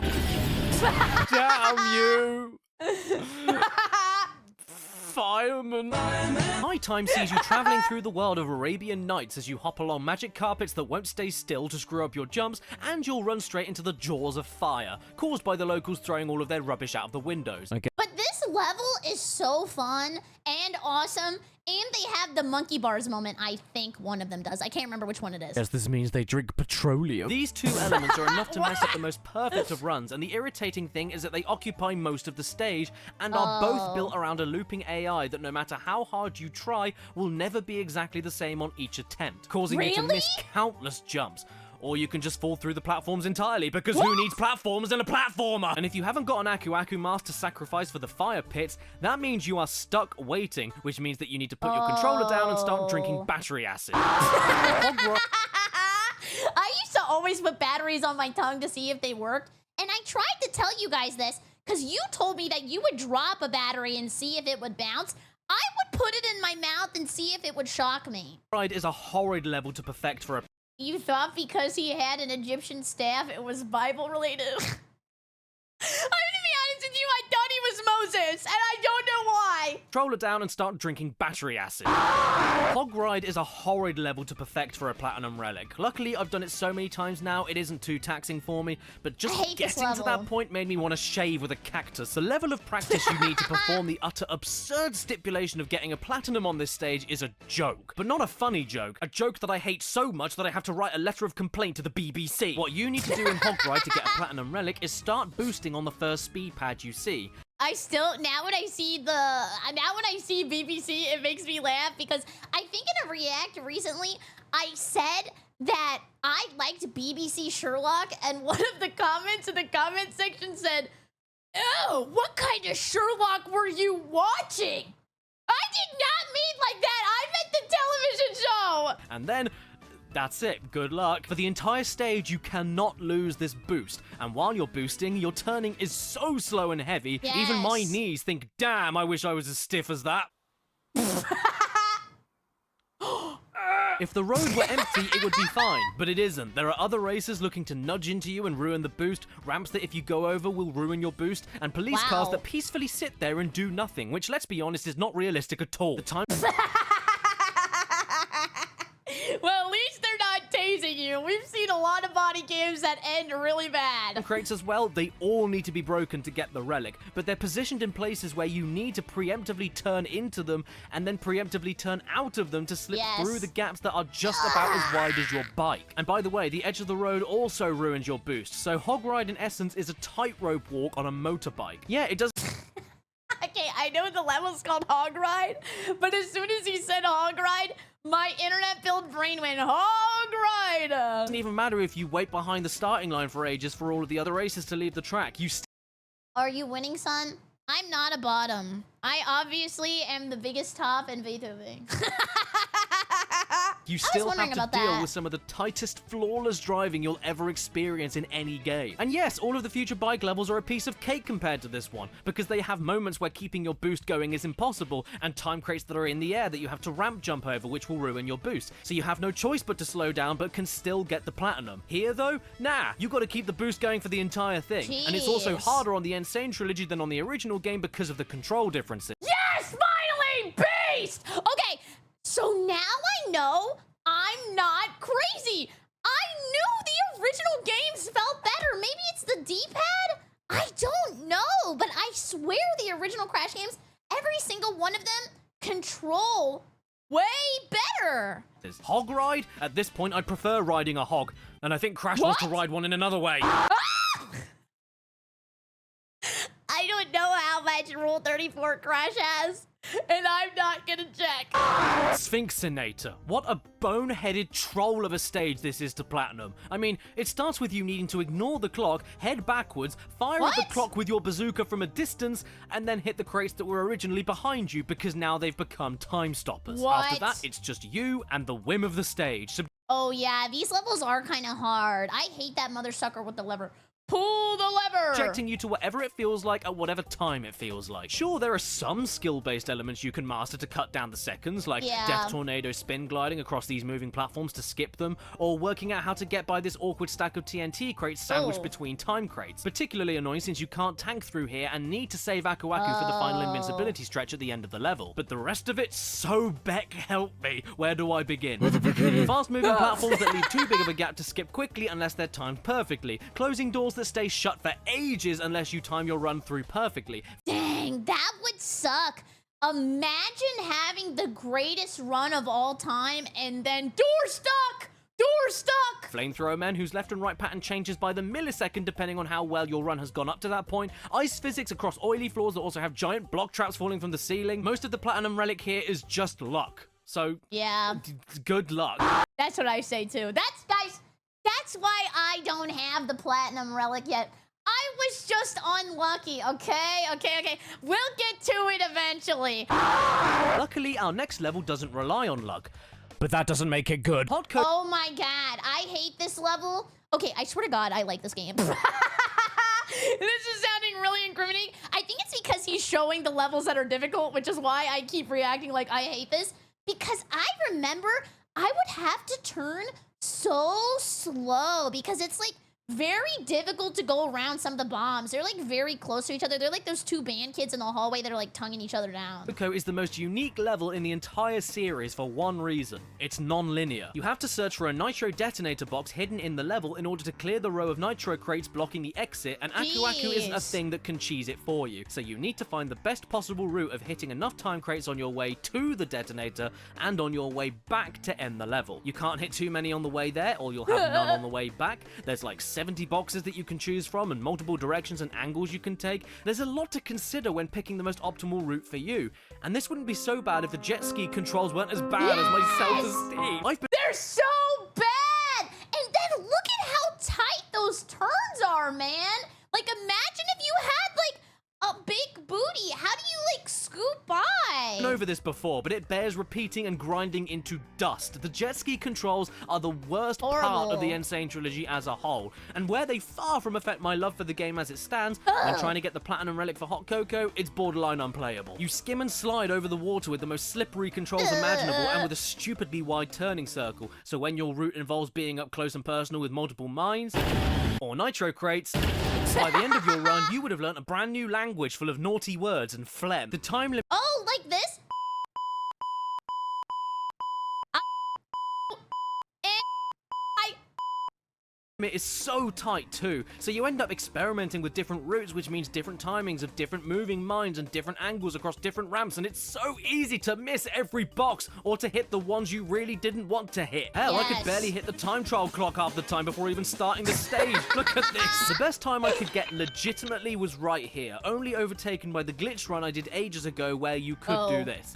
Damn you! Fireman. High Time sees you traveling through the world of Arabian Nights as you hop along magic carpets that won't stay still to screw up your jumps, and you'll run straight into the jaws of fire, caused by the locals throwing all of their rubbish out of the windows. Okay. But this level is so fun and awesome, and they have the monkey bars moment. I think one of them does. I can't remember which one it is. Guess this means they drink petroleum. These two elements are enough to mess up the most perfect of runs, and the irritating thing is that they occupy most of the stage, and are both built around a looping AI that no matter how hard you try, will never be exactly the same on each attempt, causing you to miss countless jumps. Or you can just fall through the platforms entirely, because who needs platforms in a platformer? And if you haven't got an Aku Aku mask to sacrifice for the fire pits, that means you are stuck waiting, which means that you need to put your controller down and start drinking battery acid. I used to always put batteries on my tongue to see if they worked, and I tried to tell you guys this, because you told me that you would drop a battery and see if it would bounce. I would put it in my mouth and see if it would shock me. Ride is a horrid level to perfect for a... You thought because he had an Egyptian staff, it was Bible related? I'm gonna be honest with you, I thought he was Moses, and I don't know why. Controller down and start drinking battery acid. Hog Ride is a horrid level to perfect for a Platinum Relic. Luckily, I've done it so many times now, it isn't too taxing for me, but just getting to that point made me want to shave with a cactus. The level of practice you need to perform the utter absurd stipulation of getting a Platinum on this stage is a joke. But not a funny joke, a joke that I hate so much that I have to write a letter of complaint to the BBC. What you need to do in Hog Ride to get a Platinum Relic is start boosting on the first speed pad you see. Now when I see BBC, it makes me laugh because I think in a React recently, I said that I liked BBC Sherlock, and one of the comments in the comment section said, "Oh, what kind of Sherlock were you watching?" I did not mean like that. I meant the television show. And then... that's it, good luck. For the entire stage, you cannot lose this boost. And while you're boosting, your turning is so slow and heavy, even my knees think, damn, I wish I was as stiff as that. If the road were empty, it would be fine, but it isn't. There are other racers looking to nudge into you and ruin the boost, ramps that if you go over will ruin your boost, and police cars that peacefully sit there and do nothing, which, let's be honest, is not realistic at all. The time... true. We've seen a lot of body games that end really bad. Crates as well, they all need to be broken to get the relic, but they're positioned in places where you need to preemptively turn into them and then preemptively turn out of them to slip through the gaps that are just about as wide as your bike. And by the way, the edge of the road also ruins your boost, so Hog Ride in essence is a tightrope walk on a motorbike. Yeah, it does. Okay, I know the level's called Hog Ride, but as soon as he said Hog Ride, my internet-filled brain went, Hog Ride! It doesn't even matter if you wait behind the starting line for ages for all of the other races to leave the track. You Are you winning, son? I'm not a bottom. I obviously am the biggest top in VTubing. You still have to deal with some of the tightest, flawless driving you'll ever experience in any game. And yes, all of the future bike levels are a piece of cake compared to this one, because they have moments where keeping your boost going is impossible, and time crates that are in the air that you have to ramp jump over, which will ruin your boost. So you have no choice but to slow down, but can still get the platinum. Here though, nah, you gotta keep the boost going for the entire thing. Jeez. And it's also harder on the Insane Trilogy than on the original game because of the control differences. Yes, finally, beast! Okay, so now I know I'm not crazy. I knew the original games felt better. Maybe it's the D-pad? I don't know, but I swear the original Crash games, every single one of them control way better. Hog Ride? At this point, I prefer riding a hog, and I think Crash wants to ride one in another way. I don't know how much Rule 34 Crash has, and I'm not gonna check. Sphinxinator. What a boneheaded troll of a stage this is to Platinum. I mean, it starts with you needing to ignore the clock, head backwards, fire at the clock with your bazooka from a distance, and then hit the crates that were originally behind you because now they've become time stoppers. After that, it's just you and the whim of the stage. Oh yeah, these levels are kind of hard. I hate that mother sucker with the lever. Pull the lever! Projecting you to whatever it feels like at whatever time it feels like. Sure, there are some skill-based elements you can master to cut down the seconds, like Death Tornado spin gliding across these moving platforms to skip them, or working out how to get by this awkward stack of TNT crates sandwiched between time crates. Particularly annoying since you can't tank through here and need to save Aku Aku for the final invincibility stretch at the end of the level. But the rest of it, so Beck help me. Where do I begin? Fast-moving platforms that leave too big of a gap to skip quickly unless they're timed perfectly. Closing doors that stay shut for ages unless you time your run through perfectly. Dang, that would suck. Imagine having the greatest run of all time and then door stuck! Door stuck! Flamethrower men whose left and right pattern changes by the millisecond depending on how well your run has gone up to that point. Ice physics across oily floors that also have giant block traps falling from the ceiling. Most of the Platinum Relic here is just luck. So, yeah, good luck. That's what I say too. Guys, that's why I don't have the Platinum Relic yet. I was just unlucky, okay? We'll get to it eventually. Luckily, our next level doesn't rely on luck. But that doesn't make it good. Oh my god, I hate this level. Okay, I swear to God, I like this game. This is sounding really incriminating. I think it's because he's showing the levels that are difficult, which is why I keep reacting like I hate this. Because I remember I would have to turn so slow because it's like very difficult to go around some of the bombs. They're like very close to each other. They're like those two band kids in the hallway that are like tonguing each other down. Coco is the most unique level in the entire series for one reason. It's non-linear. You have to search for a Nitro detonator box hidden in the level in order to clear the row of Nitro crates blocking the exit, and Aku Aku isn't a thing that can cheese it for you. So you need to find the best possible route of hitting enough time crates on your way to the detonator and on your way back to end the level. You can't hit too many on the way there or you'll have none on the way back. There's like 70 boxes that you can choose from and multiple directions and angles you can take. There's a lot to consider when picking the most optimal route for you. And this wouldn't be so bad if the jet ski controls weren't as bad as my self-esteem. They're so bad! And then look at how tight those turns are, man! Like, imagine if you had, like, a big booty. How do you, like, scoot by? I've been over this before, but it bears repeating and grinding into dust. The jet ski controls are the worst part of the Insane Trilogy as a whole, and where they far from affect my love for the game as it stands, when trying to get the Platinum Relic for Hot Cocoa, it's borderline unplayable. You skim and slide over the water with the most slippery controls imaginable and with a stupidly wide turning circle, so when your route involves being up close and personal with multiple mines, or Nitro crates, by the end of your run, you would have learnt a brand new language full of naughty words and phlegm. The time limit— Oh, like this? It is so tight too, so you end up experimenting with different routes, which means different timings of different moving mines and different angles across different ramps, and it's so easy to miss every box or to hit the ones you really didn't want to hit. Hell, I could barely hit the time trial clock half the time before even starting the stage. Look at this. The best time I could get legitimately was right here, only overtaken by the glitch run I did ages ago where you could do this.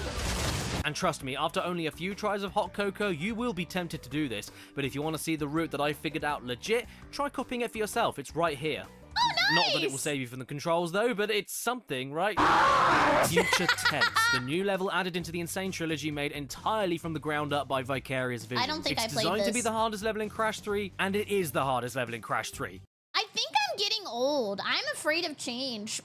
And trust me, after only a few tries of hot cocoa, you will be tempted to do this. But if you want to see the route that I figured out legit, try copying it for yourself. It's right here. Oh, nice! Not that it will save you from the controls though, but it's something, right? Future Tense, the new level added into the Insane trilogy made entirely from the ground up by Vicarious Visions. I don't think I played It's designed to be this. the hardest level in Crash 3, and it is the hardest level in Crash 3. I think I'm getting old. I'm afraid of change.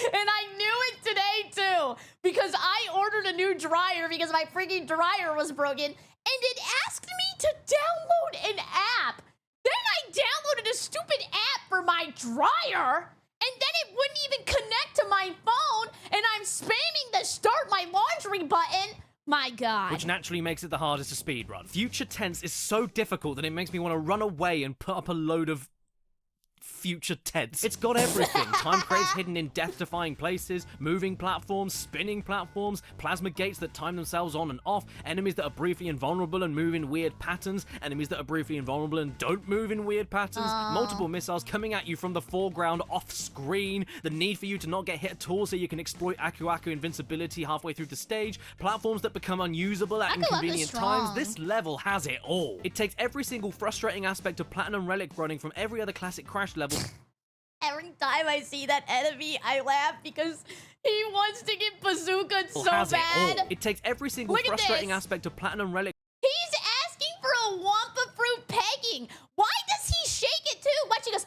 And I knew it today, too, because I ordered a new dryer because my freaking dryer was broken, and it asked me to download an app. Then I downloaded a stupid app for my dryer, and then it wouldn't even connect to my phone, and I'm spamming the start my laundry button. My God. Which naturally makes it the hardest to speedrun. Future Tense is so difficult that it makes me want to run away and put up a load of Future Tense. It's got everything. Time crates hidden in death-defying places, moving platforms, spinning platforms, plasma gates that time themselves on and off, enemies that are briefly invulnerable and move in weird patterns, enemies that are briefly invulnerable and don't move in weird patterns, multiple missiles coming at you from the foreground off-screen, the need for you to not get hit at all so you can exploit Aku Aku invincibility halfway through the stage, platforms that become unusable at inconvenient times. This level has it all. It takes every single frustrating aspect of Platinum Relic running from every other classic Crash level. Every time I see that enemy, I laugh because he wants to get bazookaed so bad. It takes every single frustrating aspect of Platinum Relic. He's asking for a Wampa fruit pegging. Why does he shake it too? Watch, he goes.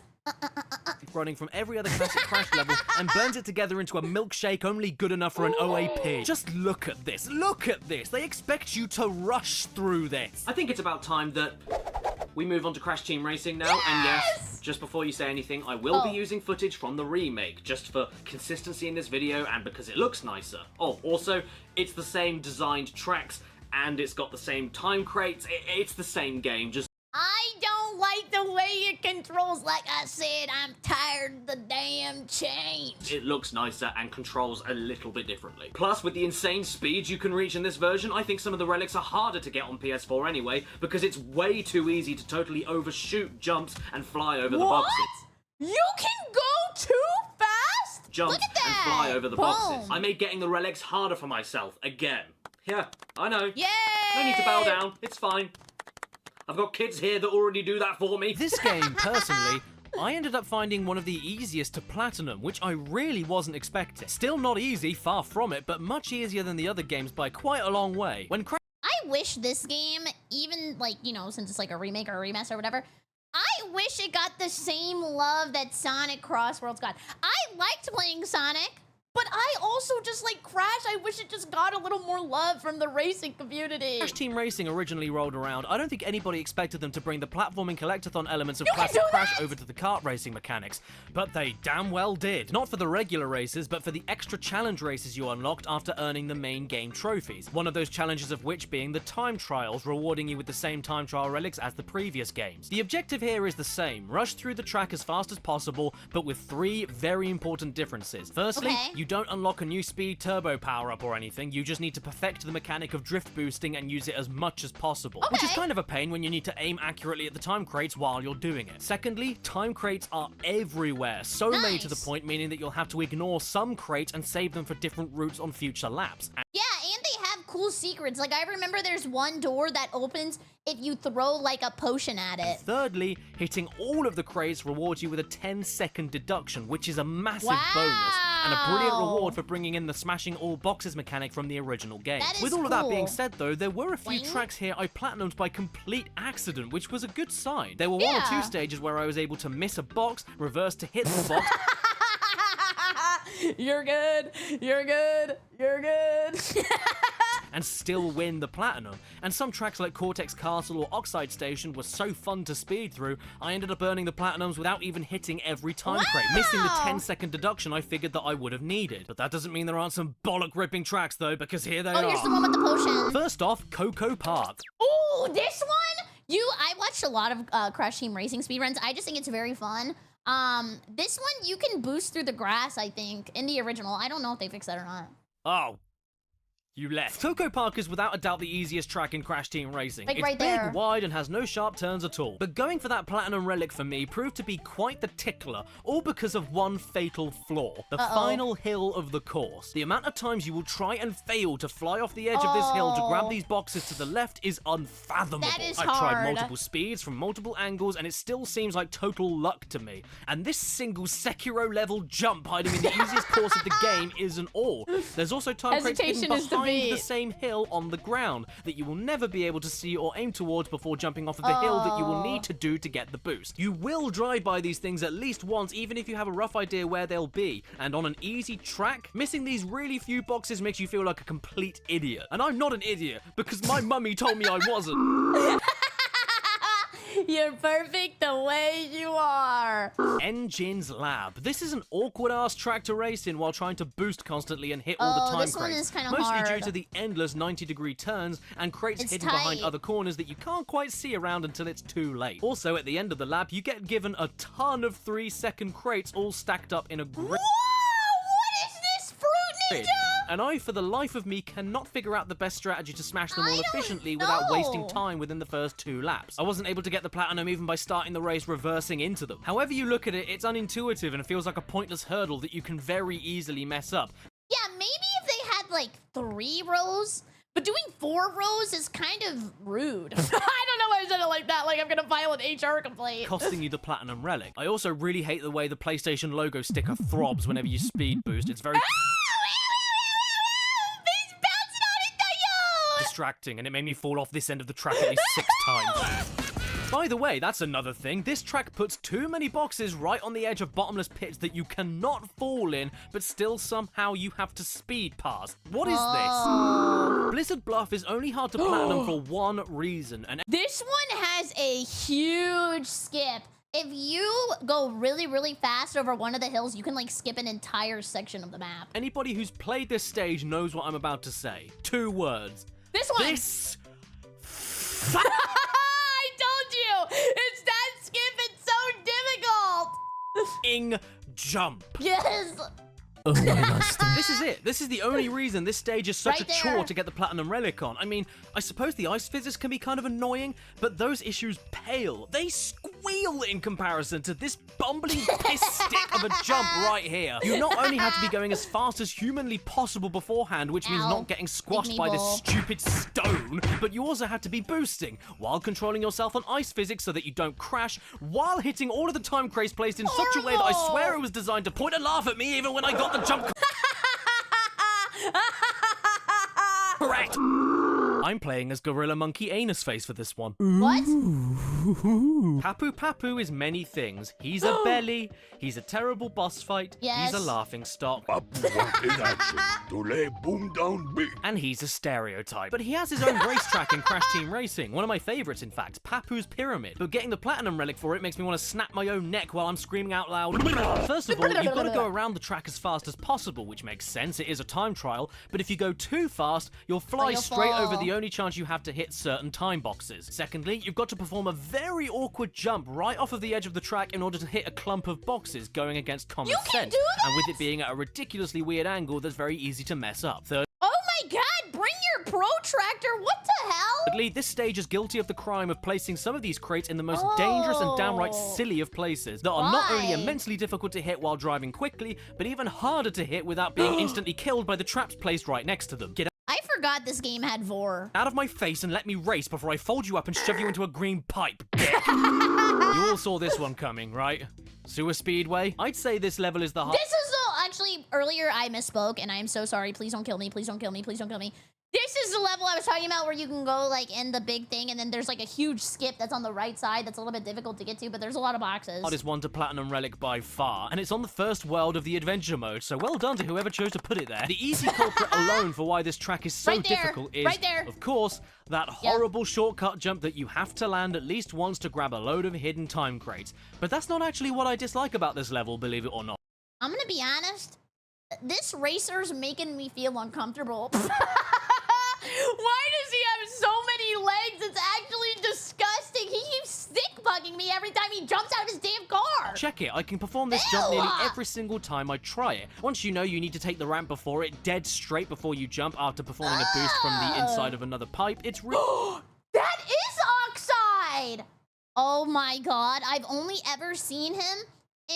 Running from every other classic Crash level and blends it together into a milkshake only good enough for an OAP. Just look at this. Look at this. They expect you to rush through this. I think it's about time that we move on to Crash Team Racing now. And yes, just before you say anything, I will be using footage from the remake, just for consistency in this video and because it looks nicer. Oh, also, it's the same designed tracks and it's got the same time crates. It's the same game, just... I don't like the way it controls. Like I said, I'm tired of the damn change. It looks nicer and controls a little bit differently. Plus, with the insane speeds you can reach in this version, I think some of the relics are harder to get on PS4 anyway, because it's way too easy to totally overshoot jumps and fly over the boxes. You can go too fast? Jump Look at that. and fly over the boxes. Boom. I made getting the relics harder for myself, again. Yeah, I know. Yay! No need to bow down, it's fine. I've got kids here that already do that for me. This game, personally, I ended up finding one of the easiest to platinum, which I really wasn't expecting. Still not easy, far from it, but much easier than the other games by quite a long way. I wish this game, even like, you know, since it's like a remake or a remaster or whatever, I wish it got the same love that Sonic Crossworlds got. I liked playing Sonic, but I also just like Crash. I wish it just got a little more love from the racing community. Crash Team Racing originally rolled around, I don't think anybody expected them to bring the platforming collectathon elements of classic Crash over to the kart racing mechanics, but they damn well did. Not for the regular races, but for the extra challenge races you unlocked after earning the main game trophies. One of those challenges of which being the time trials, rewarding you with the same time trial relics as the previous games. The objective here is the same, rush through the track as fast as possible, but with three very important differences. Firstly, you don't unlock a new speed turbo power-up or anything, you just need to perfect the mechanic of drift boosting and use it as much as possible. Which is kind of a pain when you need to aim accurately at the time crates while you're doing it. Secondly, time crates are everywhere, so many to the point meaning that you'll have to ignore some crates and save them for different routes on future laps. Yeah, and they have cool secrets. Like, I remember there's one door that opens if you throw, like, a potion at it. And thirdly, hitting all of the crates rewards you with a 10-second deduction, which is a massive bonus, and a brilliant reward for bringing in the smashing all boxes mechanic from the original game. With all of that being said, though, there were a few tracks here I platinumed by complete accident, which was a good sign. There were one or two stages where I was able to miss a box, reverse to hit the box, You're good. You're good. You're good. and still win the platinum. And some tracks like Cortex Castle or Oxide Station were so fun to speed through, I ended up earning the platinums without even hitting every time crate, missing the 10-second deduction I figured that I would have needed. But that doesn't mean there aren't some bollock-ripping tracks though, because here they are. Oh, here's the one with the potion. First off, Coco Park. Ooh, this one? I watched a lot of Crash Team Racing speedruns. I just think it's very fun. This one, you can boost through the grass, I think, in the original. I don't know if they fixed that or not. Oh. You left. Coco Park is without a doubt the easiest track in Crash Team Racing. Like it's right big, there. wide, and has no sharp turns at all. But going for that Platinum Relic for me proved to be quite the tickler, all because of one fatal flaw. The final hill of the course. The amount of times you will try and fail to fly off the edge of this hill to grab these boxes to the left is unfathomable. That is I've tried hard. multiple speeds from multiple angles, and it still seems like total luck to me. And this single Sekiro-level jump hiding in the easiest course of the game isn't all. There's also time crates hidden Hesitation is the behind the beat. same hill on the ground that you will never be able to see or aim towards before jumping off of the hill that you will need to do to get the boost. You will drive by these things at least once, even if you have a rough idea where they'll be, and on an easy track, missing these really few boxes makes you feel like a complete idiot. And I'm not an idiot, because my mummy told me I wasn't. You're perfect the way you are. Engines Lab. This is an awkward-ass track to race in while trying to boost constantly and hit all the time this one crates. is kinda Mostly hard. due to the endless 90-degree turns and crates It's hidden behind tight. other corners that you can't quite see around until it's too late. Also, at the end of the lab, you get given a ton of 3-second crates all stacked up in a grid. Whoa! What is this, Fruit Ninja? And I, for the life of me, cannot figure out the best strategy to smash them all I don't efficiently without wasting know. time within the first 2 laps. I wasn't able to get the platinum even by starting the race reversing into them. However you look at it, it's unintuitive and feels like a pointless hurdle that you can very easily mess up. Yeah, maybe if they had like 3 rows, but doing 4 rows is kind of rude. I don't know why I said it like that, like I'm gonna file an HR complaint. Costing you the Platinum Relic. I also really hate the way the PlayStation logo sticker throbs whenever you speed boost. It's very He's bouncing on it, though, yo! distracting, and it made me fall off this end of the track at least 6 times. By the way, that's another thing. This track puts too many boxes right on the edge of bottomless pits that you cannot fall in, but still somehow you have to speed past. What is this? Blizzard Bluff is only hard to platinum for one reason, and This one has a huge skip. If you go really, really fast over one of the hills, you can like skip an entire section of the map. anybody who's played this stage knows what I'm about to say. 2 words. This one! This I told you! It's that skip, it's so difficult! ing jump. Yes! This is it. This is the only reason this stage is such Right a chore there. to get the Platinum Relic on. I mean, I suppose the ice physics can be kind of annoying, but those issues pale. They squeal in comparison to this bumbling piss stick of a jump right here. You not only have to be going as fast as humanly possible beforehand, which means Ow. not getting squashed Big by this meatball. stupid stone, but you also have to be boosting while controlling yourself on ice physics so that you don't crash, while hitting all of the time crates placed in such a way that I Horrible. swear it was designed to point and laugh at me even when I got the jump correct. I'm playing as Gorilla Monkey Anus Face for this one. What? Papu Papu is many things. He's a belly, he's a terrible boss fight, Yes. he's a laughing stock, Papu in action to lay boom down big. and he's a stereotype. But he has his own racetrack in Crash Team Racing, one of my favorites in fact, Papu's Pyramid. But getting the Platinum Relic for it makes me want to snap my own neck while I'm screaming out loud. First of all, you've got to go around the track as fast as possible, which makes sense, it is a time trial, but if you go too fast, you'll fly you'll straight fall. over the only chance you have to hit certain time boxes. Secondly, you've got to perform a very awkward jump right off of the edge of the track in order to hit a clump of boxes going against common You can sense. do And with that? it being at a ridiculously weird angle, that's very easy to mess up. Thirdly, Oh my god, bring your protractor, what the hell? this stage is guilty of the crime of placing some of these crates in the most dangerous and downright silly of places that are not only Why? immensely difficult to hit while driving quickly, but even harder to hit without being instantly killed by the traps placed right next to them. Get I forgot this game had Vor. out of my face and let me race before I fold you up and shove you into a green pipe, dick. You all saw this one coming, right? Sewer Speedway? I'd say this level is the hardest. This is actually, earlier I misspoke, and I am so sorry. Please don't kill me, please don't kill me, please don't kill me. This is the level I was talking about where you can go like in the big thing, and then there's like a huge skip that's on the right side that's a little bit difficult to get to, but there's a lot of boxes. Hardest one to Platinum Relic by far, and it's on the first world of the adventure mode, so well done to whoever chose to put it there. The easy culprit alone for why this track is so Right there, difficult is, right there. of course, that horrible shortcut jump that you have to land at least once to grab a load of hidden time crates. But that's not actually what I dislike about this level, believe it or not. I'm gonna be honest, this racer's making me feel uncomfortable. Why does he have so many legs? It's actually disgusting. bugging me every time he jumps out of his damn car. Check it, I can perform this jump nearly every single time I try it. Once you know you need to take the ramp before it, dead straight before you jump after performing a boost from the inside of another pipe, it's That is Oxide! Oh my god, I've only ever seen him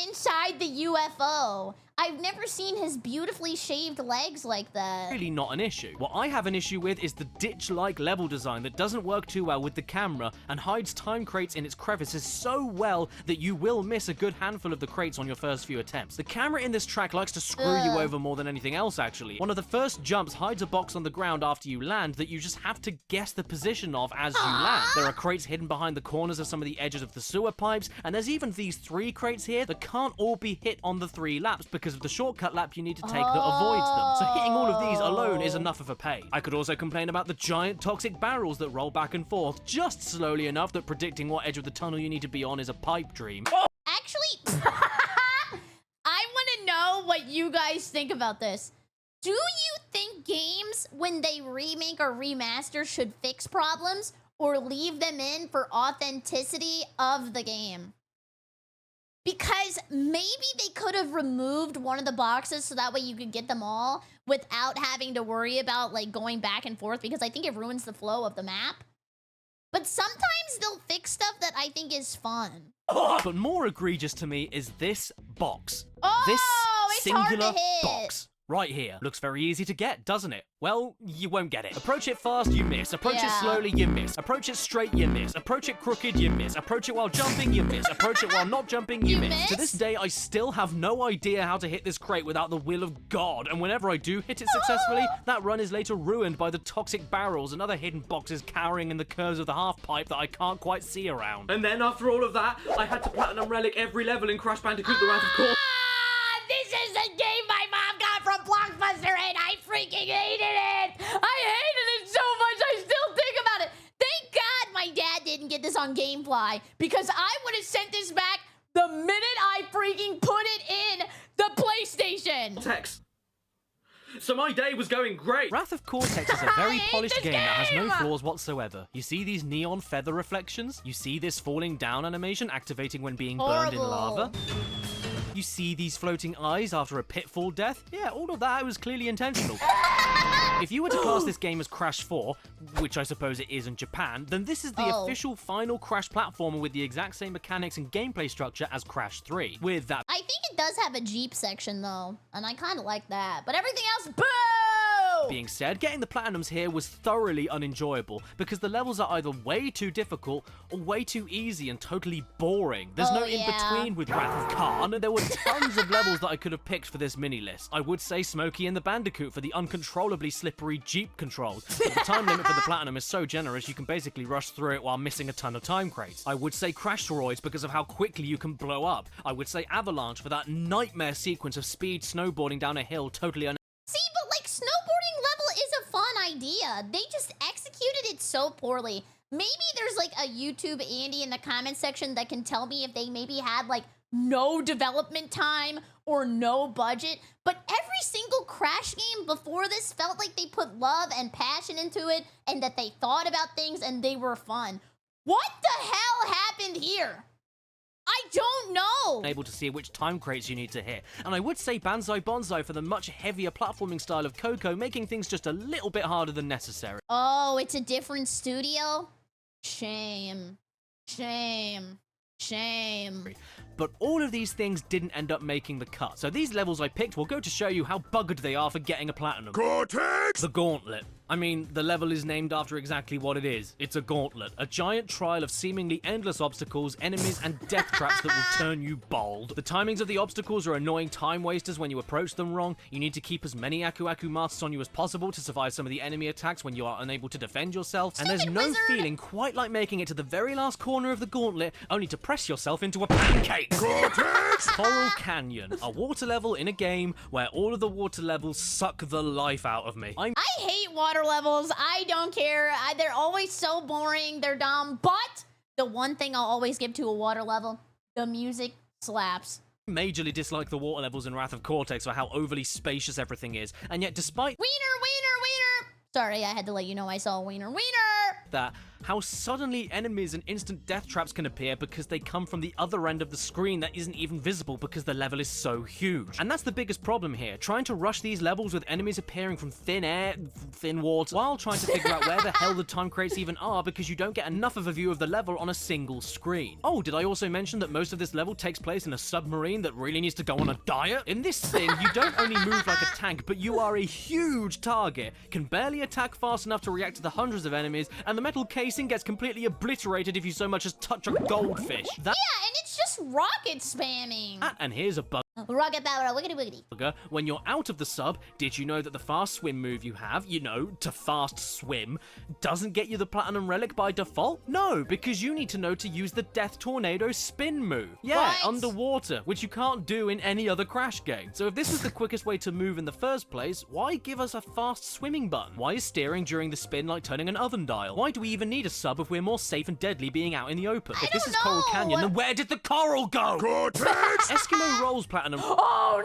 inside the UFO. I've never seen his beautifully shaved legs like that. really not an issue. What I have an issue with is the ditch-like level design that doesn't work too well with the camera and hides time crates in its crevices so well that you will miss a good handful of the crates on your first few attempts. The camera in this track likes to screw you over more than anything else, actually. One of the first jumps hides a box on the ground after you land that you just have to guess the position of as you land. There are crates hidden behind the corners of some of the edges of the sewer pipes, and there's even these 3 crates here that can't all be hit on the 3 laps because of the shortcut lap you need to take that avoids them. So hitting all of these alone is enough of a pain. I could also complain about the giant toxic barrels that roll back and forth just slowly enough that predicting what edge of the tunnel you need to be on is a pipe dream. Actually, I want to know what you guys think about this. Do you think games, when they remake or remaster, should fix problems or leave them in for authenticity of the game? Because maybe they could have removed one of the boxes so that way you could get them all without having to worry about like going back and forth, because I think it ruins the flow of the map. But sometimes they'll fix stuff that I think is fun. But more egregious to me is this box. Oh, This it's singular hard to hit. box. Right here. Looks very easy to get, doesn't it? Well, you won't get it. Approach it fast, you miss. Approach it slowly, you miss. Approach it straight, you miss. Approach it crooked, you miss. Approach it while jumping, you miss. Approach it while not jumping, you miss. To this day, I still have no idea how to hit this crate without the will of God, and whenever I do hit it successfully, that run is later ruined by the toxic barrels and other hidden boxes cowering in the curves of the half pipe that I can't quite see around. And then after all of that, I had to Platinum Relic every level in Crash Bandicoot The Wrath of Cortex. This is the game my mom got from Blockbuster and I freaking hated it! I hated it so much, I still think about it! Thank God my dad didn't get this on Gamefly, because I would have sent this back the minute I freaking put it in the PlayStation! Cortex. So my day was going great. Wrath of Cortex is a very hate polished this game that has no game! flaws whatsoever. You see these neon feather reflections? You see this falling down animation activating when being burned in lava? You see these floating eyes after a pitfall death? Yeah, all of that was clearly intentional. If you were to class this game as Crash 4, which I suppose it is in Japan, then this is the official final Crash platformer with the exact same mechanics and gameplay structure as Crash 3. With that I think it does have a Jeep section though, and I kind of like that. But everything else, boo! being said, getting the Platinums here was thoroughly unenjoyable because the levels are either way too difficult or way too easy and totally boring. There's no in-between with Wrath of Khan. There were tons of levels that I could have picked for this mini-list. I would say Smokey and the Bandicoot for the uncontrollably slippery Jeep controls, but the time limit for the Platinum is so generous you can basically rush through it while missing a ton of time crates. I would say Crash Droids because of how quickly you can blow up. I would say Avalanche for that nightmare sequence of speed snowboarding down a hill totally See, but like snowboarding level is a fun idea. They just executed it so poorly. Maybe there's like a YouTube Andy in the comment section that can tell me if they maybe had like no development time or no budget. But every single Crash game before this felt like they put love and passion into it and that they thought about things and they were fun. What the hell happened here? I don't know! able to see which time crates you need to hit. And I would say Banzai Bonsai for the much heavier platforming style of Coco, making things just a little bit harder than necessary. Oh, it's a different studio? Shame. Shame. Shame. But all of these things didn't end up making the cut. So these levels I picked will go to show you how bugged they are for getting a platinum. Cortex! The Gauntlet. I mean, the level is named after exactly what it is. It's a gauntlet. A giant trial of seemingly endless obstacles, enemies, and death traps that will turn you bald. The timings of the obstacles are annoying time wasters when you approach them wrong. You need to keep as many Aku Aku masks on you as possible to survive some of the enemy attacks when you are unable to defend yourself. And there's no feeling quite like making it to the very last corner of the gauntlet, only to press yourself into a pancake. Cortex! Coral Canyon, a water level in a game where all of the water levels suck the life out of me. I hate water levels. I don't care. They're always so boring. They're dumb. But the one thing I'll always give to a water level, the music slaps. Majorly dislike the water levels in Wrath of Cortex for how overly spacious everything is, and yet despite Wiener, wiener, wiener. Sorry, I had to let you know I saw a wiener. Wiener! that, how suddenly enemies and instant death traps can appear because they come from the other end of the screen that isn't even visible because the level is so huge. And that's the biggest problem here, trying to rush these levels with enemies appearing from thin air, thin water, while trying to figure out where the hell the time crates even are because you don't get enough of a view of the level on a single screen. Oh, did I also mention that most of this level takes place in a submarine that really needs to go on a diet? In this thing, you don't only move like a tank, but you are a huge target, can barely attack fast enough to react to the hundreds of enemies, and the metal casing gets completely obliterated if you so much as touch a goldfish. Yeah, and it's just rocket spamming. And here's a bug. Rocket power, wiggity wiggity. When you're out of the sub, did you know that the fast swim move you have, you know, to fast swim, doesn't get you the Platinum Relic by default? No, because you need to know to use the Death Tornado spin move. Yeah, What? underwater, which you can't do in any other Crash game. So if this was the quickest way to move in the first place, why give us a fast swimming button? Why is steering during the spin like turning an oven dial? Why do we even need a sub if we're more safe and deadly being out in the open? If this is Coral Canyon, then where did the coral go? Cortex! Eskimo rolls Platinum. Oh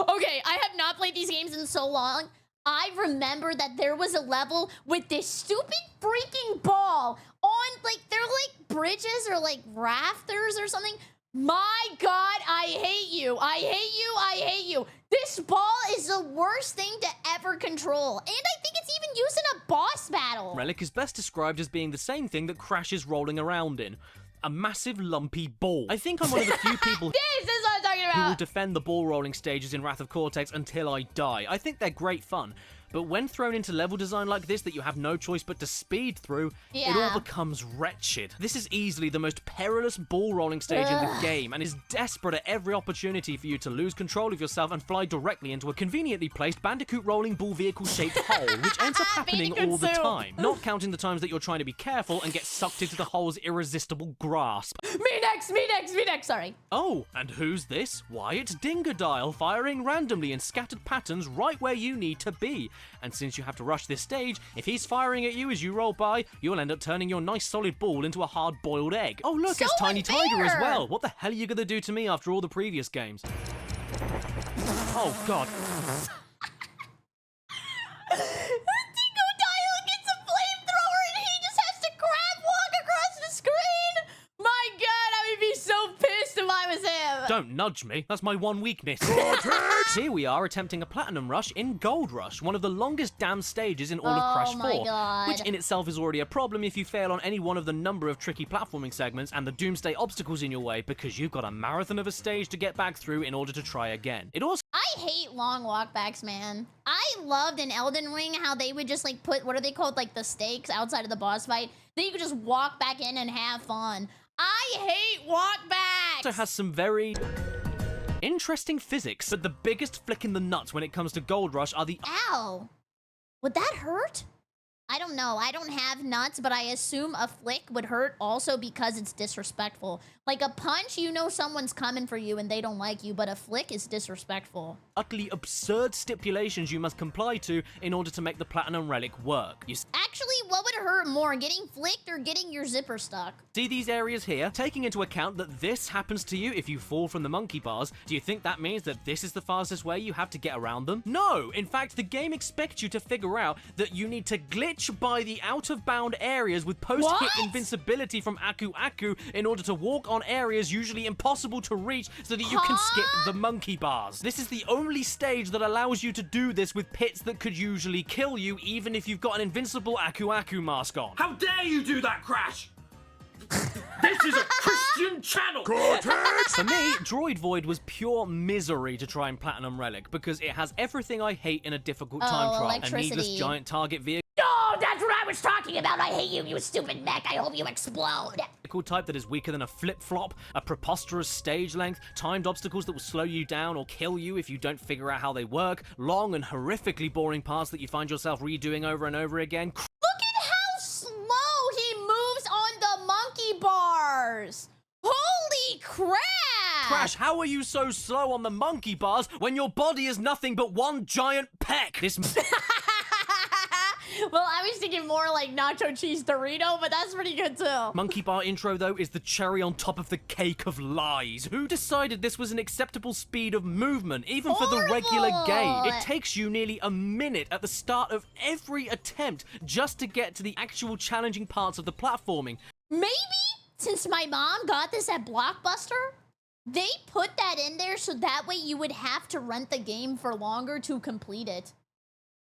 no! Okay, I have not played these games in so long. I remember that there was a level with this stupid freaking ball on, like, they're like bridges or like rafters or something. My God, I hate you. I hate you. I hate you. This ball is the worst thing to ever control. And I think it's even used in a boss battle. Relic is best described as being the same thing that Crash is rolling around in. A massive lumpy ball. I think I'm one of the few people This is what I'm talking who will about. defend the ball rolling stages in Wrath of Cortex until I die. I think they're great fun. But when thrown into level design like this that you have no choice but to speed through, it all Yeah. becomes wretched. This is easily the most perilous ball rolling stage in the game and is desperate at every opportunity for you to lose control of yourself and fly directly into a conveniently placed Bandicoot rolling ball vehicle shaped hole, which ends up happening all the Bandicoot time. Not counting the times that you're trying to be careful and get sucked into the hole's irresistible grasp. Me next, me next, me next, sorry. Oh, and who's this? Why, it's Dingodile firing randomly in scattered patterns right where you need to be. And since you have to rush this stage, if he's firing at you as you roll by, you'll end up turning your nice solid ball into a hard-boiled egg. Oh look, So it's Tiny Tiger as unfair! well. What the hell are you gonna do to me after all the previous games? Oh god. Dingodile gets a flamethrower and he just has to crab walk across the screen. My God, I would be so pissed if I was him. Don't nudge me, that's my one weakness. Here we are attempting a Platinum Rush in Gold Rush, one of the longest damn stages in all of Crash 4. my God. Which in itself is already a problem if you fail on any one of the number of tricky platforming segments and the doomsday obstacles in your way because you've got a marathon of a stage to get back through in order to try again. It also I hate long walkbacks, man. I loved in Elden Ring how they would just like put, what are they called, like the stakes outside of the boss fight. Then you could just walk back in and have fun. I hate walkbacks. has some very interesting physics, but the biggest flick in the nuts when it comes to Gold Rush are the Ow. Would that hurt? I don't know. I don't have nuts, but I assume a flick would hurt also because it's disrespectful. Like a punch, you know someone's coming for you and they don't like you, but a flick is disrespectful. utterly absurd stipulations you must comply to in order to make the Platinum Relic work. You Actually, what would hurt more, getting flicked or getting your zipper stuck? see these areas here? Taking into account that this happens to you if you fall from the monkey bars, do you think that means that this is the fastest way you have to get around them? No! In fact, the game expects you to figure out that you need to glitch by the out-of-bound areas with post-hit What? invincibility from Aku Aku in order to walk on areas usually impossible to reach so that you can skip the monkey bars. This is the only stage that allows you to do this with pits that could usually kill you even if you've got an invincible Aku Aku mask on. How dare you do that, Crash? This is a Christian channel! Cortex! For me, Droid Void was pure misery to try and Platinum Relic because it has everything I hate in a difficult time trial. A needless electricity. giant target vehicle No, that's what I was talking about. I hate you, you stupid mech. I hope you explode. type that is weaker than a flip-flop, a preposterous stage length, timed obstacles that will slow you down or kill you if you don't figure out how they work, long and horrifically boring parts that you find yourself redoing over and over again. Look at how slow he moves on the monkey bars. Holy crap! Crash, how are you so slow on the monkey bars when your body is nothing but one giant peck? This Well, I was thinking more like nacho cheese Dorito, but that's pretty good too. Monkey Bar intro, though, is the cherry on top of the cake of lies. Who decided this was an acceptable speed of movement, even for the regular game? It takes you nearly a minute at the start of every attempt just to get to the actual challenging parts of the platforming. Maybe since my mom got this at Blockbuster, they put that in there so that way you would have to rent the game for longer to complete it.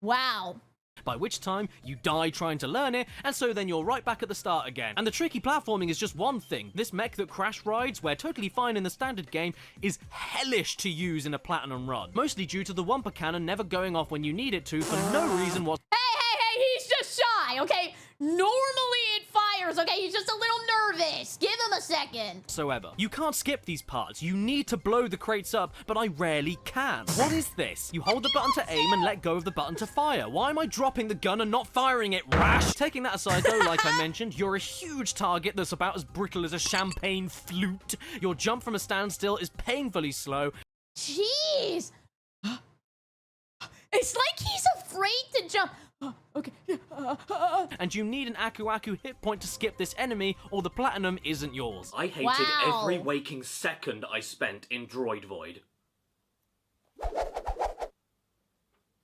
Wow. By which time you die trying to learn it, and so then you're right back at the start again. And the tricky platforming is just one thing. This mech that Crash rides, where totally fine in the standard game, is hellish to use in a platinum run. Mostly due to the Wumper Cannon never going off when you need it to for no reason whatsoever. Hey, he's just shy, okay? Normally it fires, okay? He's just a little nervous. Give him a second. You can't skip these parts. You need to blow the crates up, but I rarely can. What is this? You hold the button to aim and let go of the button to fire. Why am I dropping the gun and not firing it, Rash? Taking that aside though, like I mentioned, you're a huge target that's about as brittle as a champagne flute. Your jump from a standstill is painfully slow. Jeez. It's like he's afraid to jump. Okay. And you need an Aku Aku hit point to skip this enemy, or the platinum isn't yours. I hated every waking second I spent in Droid Void. Yay!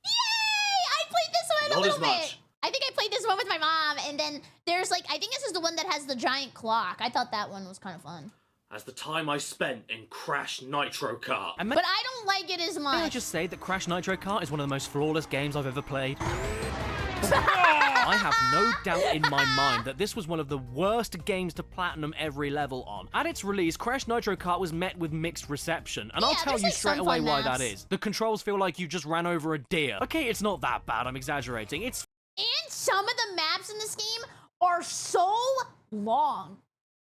I played this one Not a little as much. bit. I think I played this one with my mom, and then there's like, I think this is the one that has the giant clock. I thought that one was kind of fun. As the time I spent in Crash Nitro Kart. But I don't like it as much. May I just say that Crash Nitro Kart is one of the most flawless games I've ever played. I have no doubt in my mind that this was one of the worst games to platinum every level on. At its release, Crash Nitro Kart was met with mixed reception, and I'll tell you straight away why that is. The controls feel like you just ran over a deer. Okay, it's not that bad, I'm exaggerating. And some of the maps in this game are so long.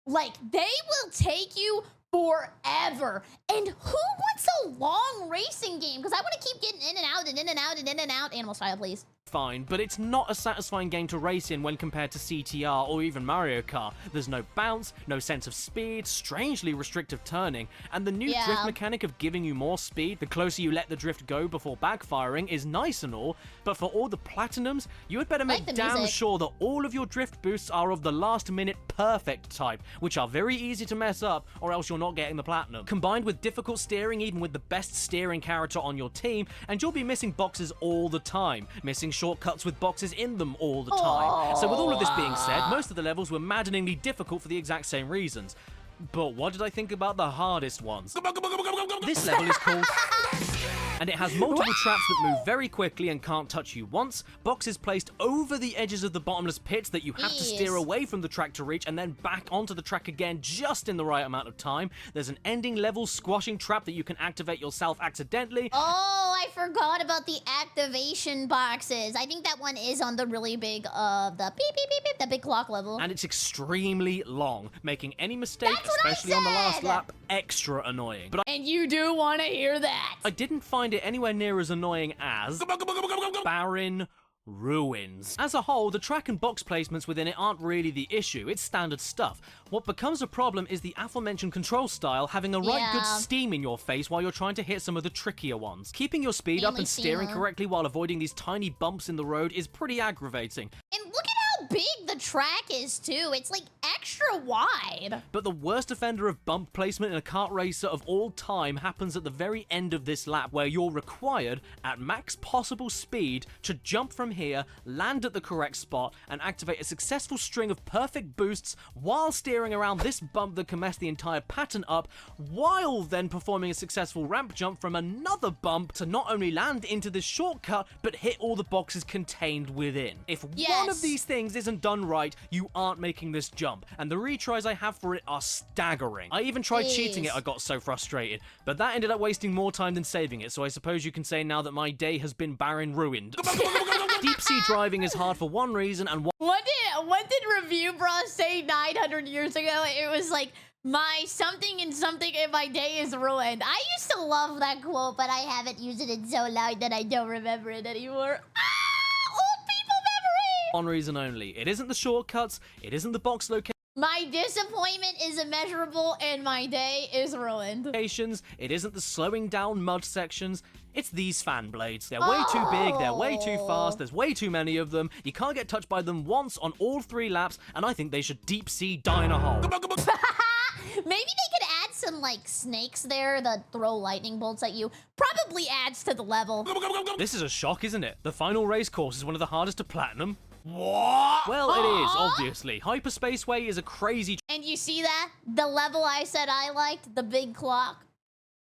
Like, they will take you forever. And who wants a long racing game? Because I want to keep getting in and out and in and out and in and out. Animal style, please. Fine, but it's not a satisfying game to race in when compared to CTR or even Mario Kart. There's no bounce, no sense of speed, strangely restrictive turning, and the new drift mechanic of giving you more speed the closer you let the drift go before backfiring is nice and all, but for all the platinums, you had better make damn sure that all of your drift boosts are of the last minute perfect type, which are very easy to mess up, or else you're not getting the platinum. Combined with difficult steering even with the best steering character on your team, and you'll be missing boxes all the time, missing shortcuts with boxes in them all the time. So with all of this being said, most of the levels were maddeningly difficult for the exact same reasons. But what did I think about the hardest ones? This level is called... and it has multiple traps that move very quickly and can't touch you once, boxes placed over the edges of the bottomless pits that you have to steer away from the track to reach and then back onto the track again just in the right amount of time. There's an ending level squashing trap that you can activate yourself accidentally. Oh, I forgot about the activation boxes. I think that one is on the really big, the beep, beep, beep, beep, the big clock level. And it's extremely long, making any mistake, especially on the last lap, extra annoying. And you do want to hear that. I didn't find it anywhere near as annoying as Barren Ruins. As a whole, the track and box placements within it aren't really the issue, it's standard stuff. What becomes a problem is the aforementioned control style having a right good steam in your face while you're trying to hit some of the trickier ones. Keeping your speed up and steering correctly while avoiding these tiny bumps in the road is pretty aggravating. And look at how big the track is too. It's like extra wide. But the worst offender of bump placement in a kart racer of all time happens at the very end of this lap, where you're required, at max possible speed, to jump from here, land at the correct spot, and activate a successful string of perfect boosts while steering around this bump that can mess the entire pattern up, while then performing a successful ramp jump from another bump to not only land into this shortcut, but hit all the boxes contained within. If one of these things isn't done right, you aren't making this jump, and the retries I have for it are staggering. I even tried cheating it, I got so frustrated, but that ended up wasting more time than saving it, so I suppose you can say now that my day has been barren ruined. Deep sea driving is hard for one reason, and what did Review Bros say 900 years ago? It was like, my something and something in my day is ruined. I used to love that quote, but I haven't used it in so long that I don't remember it anymore. Old people memory! one reason only. It isn't the shortcuts, it isn't the box location. My disappointment is immeasurable and my day is ruined. It isn't the slowing down mud sections, it's these fan blades. They're way too big, they're way too fast, there's way too many of them, you can't get touched by them once on all 3 laps, and I think they should deep sea die in a hole. Maybe they could add some, like, snakes there that throw lightning bolts at you. Probably adds to the level. This is a shock, isn't it? The final race course is one of the hardest to platinum. What? Well, it is, obviously. Hyperspaceway is a crazy... And you see that? The level I said I liked, the big clock.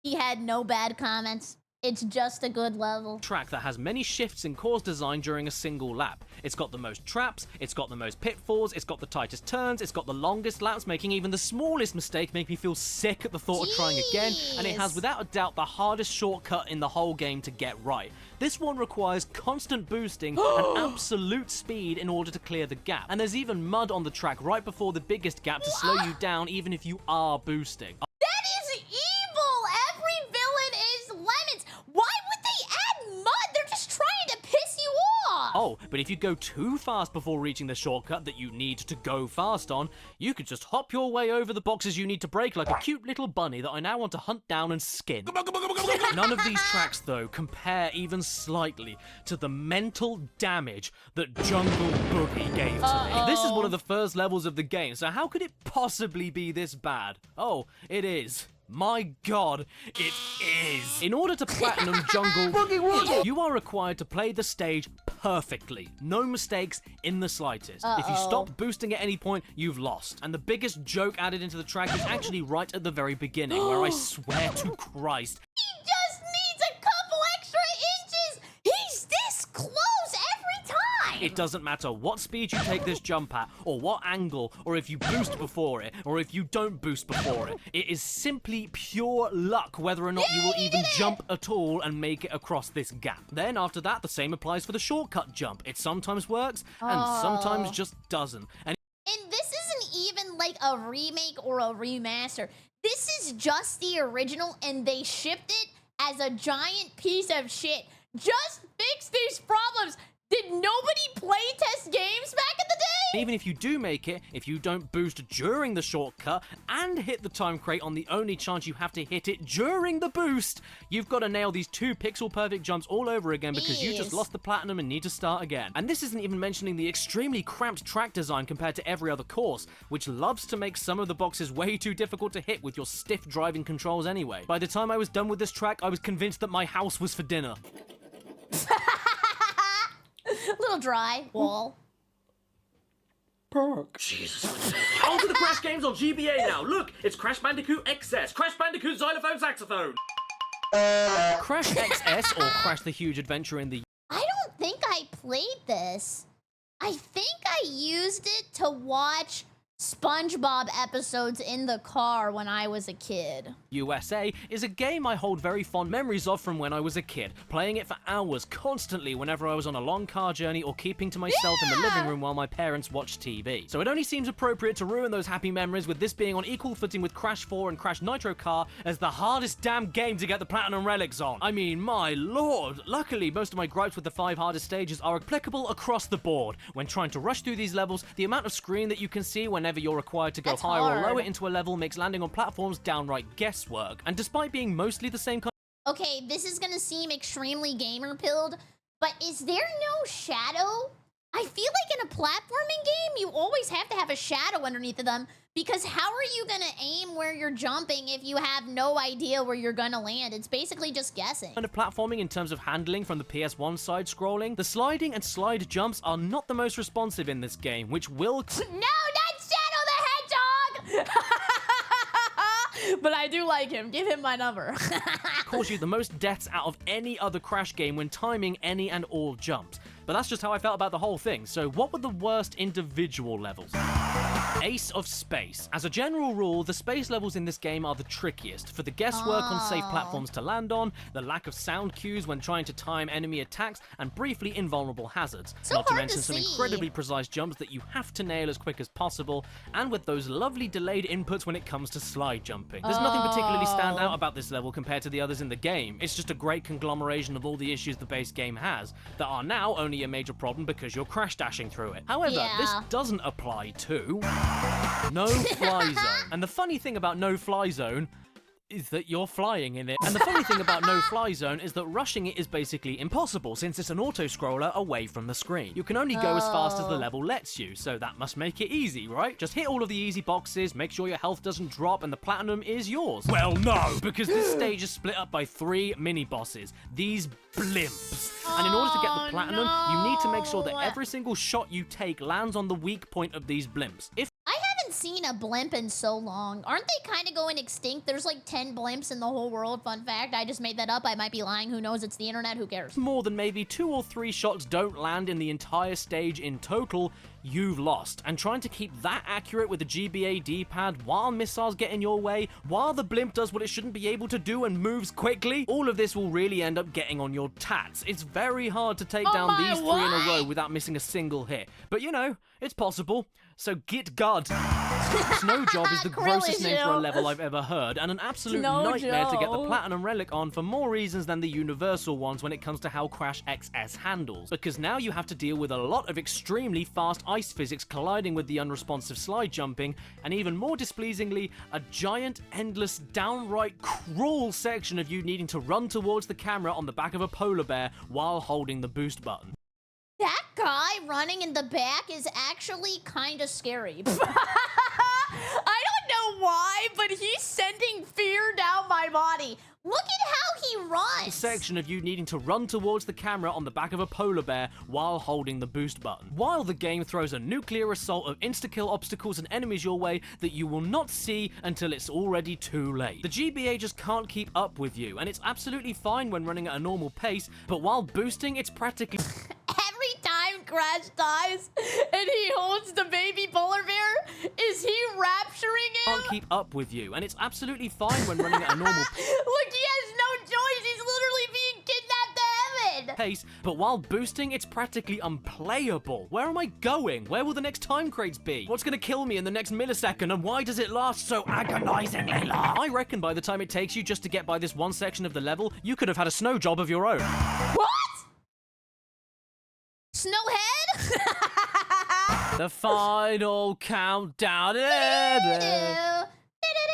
He had no bad comments. It's just a good level. Track that has many shifts in course design during a single lap. It's got the most traps, it's got the most pitfalls, it's got the tightest turns, it's got the longest laps, making even the smallest mistake make me feel sick at the thought of trying again, and it has without a doubt the hardest shortcut in the whole game to get right. This one requires constant boosting and absolute speed in order to clear the gap. And there's even mud on the track right before the biggest gap to slow you down even if you are boosting. That is evil! Every villain is lemons! Why would they add mud? They're just trying to piss you off! Oh, but if you go too fast before reaching the shortcut that you need to go fast on, you could just hop your way over the boxes you need to break like a cute little bunny that I now want to hunt down and skin. None of these tracks, though, compare even slightly to the mental damage that Jungle Boogie gave to me. This is one of the first levels of the game, so how could it possibly be this bad? Oh, it is. My god, it is! In order to platinum Jungle Boogie, you are required to play the stage perfectly. No mistakes in the slightest. If you stop boosting at any point, you've lost. And the biggest joke added into the track is actually right at the very beginning, where I swear to Christ, He just needs a couple extra inches! He's this close every time! it doesn't matter what speed you take this jump at, or what angle, or if you boost before it, or if you don't boost before it. It is simply pure luck whether or not you will even jump at all and make it across this gap. Then after that, the same applies for the shortcut jump. It sometimes works, and sometimes just doesn't. And this isn't even like a remake or a remaster. This is just the original, and they shipped it as a giant piece of shit. Just fix these problems. Did nobody playtest games back in the day? even if you do make it, if you don't boost during the shortcut and hit the time crate on the only chance you have to hit it during the boost, you've got to nail these 2 pixel perfect jumps all over again because you just lost the platinum and need to start again. And this isn't even mentioning the extremely cramped track design compared to every other course, which loves to make some of the boxes way too difficult to hit with your stiff driving controls anyway. By the time I was done with this track, I was convinced that my house was for dinner. Little dry wall. Jesus. On to the Crash games on GBA now. Look, it's Crash Bandicoot XS, Crash Bandicoot Xylophone Saxophone. Crash XS, or Crash the Huge Adventure in the... I don't think I played this. I think I used it to watch SpongeBob episodes in the car when I was a kid. USA is a game I hold very fond memories of from when I was a kid, playing it for hours constantly whenever I was on a long car journey or keeping to myself in the living room while my parents watched TV. So it only seems appropriate to ruin those happy memories with this being on equal footing with Crash 4 and Crash Nitro Car as the hardest damn game to get the Platinum Relics on. I mean, my lord! Luckily, most of my gripes with the 5 hardest stages are applicable across the board. When trying to rush through these levels, the amount of screen that you can see whenever you're required to go higher or lower into a level makes landing on platforms downright guesswork. And despite being mostly the same kind... Okay, this is gonna seem extremely gamer-pilled, but is there no shadow? I feel like in a platforming game, you always have to have a shadow underneath of them, because how are you gonna aim where you're jumping if you have no idea where you're gonna land? It's basically just guessing. Kind of platforming in terms of handling from the PS1 side scrolling, the sliding and slide jumps are not the most responsive in this game, which will... No, not Shadow the Hedgehog! But I do like him. Give him my number. cause you the most deaths out of any other Crash game when timing any and all jumps. But that's just how I felt about the whole thing. So what were the worst individual levels? Ace of Space. As a general rule, the space levels in this game are the trickiest, for the guesswork on safe platforms to land on, the lack of sound cues when trying to time enemy attacks, and briefly invulnerable hazards. Not to mention some incredibly precise jumps that you have to nail as quick as possible, and with those lovely delayed inputs when it comes to slide jumping. There's nothing particularly stand out about this level compared to the others in the game. It's just a great conglomeration of all the issues the base game has, that are now only a major problem because you're crash dashing through it. However, this doesn't apply to No fly zone. And the funny thing about no fly zone is that you're flying in it. And the funny thing about no fly zone is that rushing it is basically impossible since it's an auto-scroller away from the screen. You can only go as fast as the level lets you, so that must make it easy, right? Just hit all of the easy boxes, make sure your health doesn't drop, and the platinum is yours. Well, no! Because this stage is split up by 3 mini-bosses. These blimps. And in order to get the platinum, you need to make sure that every single shot you take lands on the weak point of these blimps. If I haven't seen a blimp in so long. Aren't they kind of going extinct? There's like 10 blimps in the whole world. Fun fact. I just made that up. I might be lying. Who knows? It's the internet. Who cares? more than maybe 2 or 3 shots don't land in the entire stage in total, you've lost. And trying to keep that accurate with the GBA D-pad while missiles get in your way, while the blimp does what it shouldn't be able to do and moves quickly, all of this will really end up getting on your tats. It's very hard to take down these 3 in a row without missing a single hit. But you know, it's possible. So get God. Snow Job is the grossest name for a level I've ever heard, and an absolute nightmare to get the Platinum Relic on for more reasons than the universal ones when it comes to how Crash XS handles. Because now you have to deal with a lot of extremely fast ice physics colliding with the unresponsive slide jumping, and even more displeasingly, a giant, endless, downright cruel section of you needing to run towards the camera on the back of a polar bear while holding the boost button. That guy running in the back is actually kind of scary. I don't know why, but he's sending fear down my body. Look at how he runs. The section of you needing to run towards the camera on the back of a polar bear while holding the boost button. While the game throws a nuclear assault of insta-kill obstacles and enemies your way that you will not see until it's already too late. The GBA just can't keep up with you, and it's absolutely fine when running at a normal pace, but while boosting, it's practically... Every time Crash dies and he holds the baby polar bear, is he rapturing him? Can't keep up with you, and it's absolutely fine when running at a normal... Look, he has no choice. He's literally being kidnapped to heaven. pace, but while boosting, it's practically unplayable. Where am I going? Where will the next time crates be? What's gonna kill me in the next millisecond, and why does it last so agonizingly long? I reckon by the time it takes you just to get by this one section of the level, you could have had a snow job of your own. What? Snowhead? The final countdown.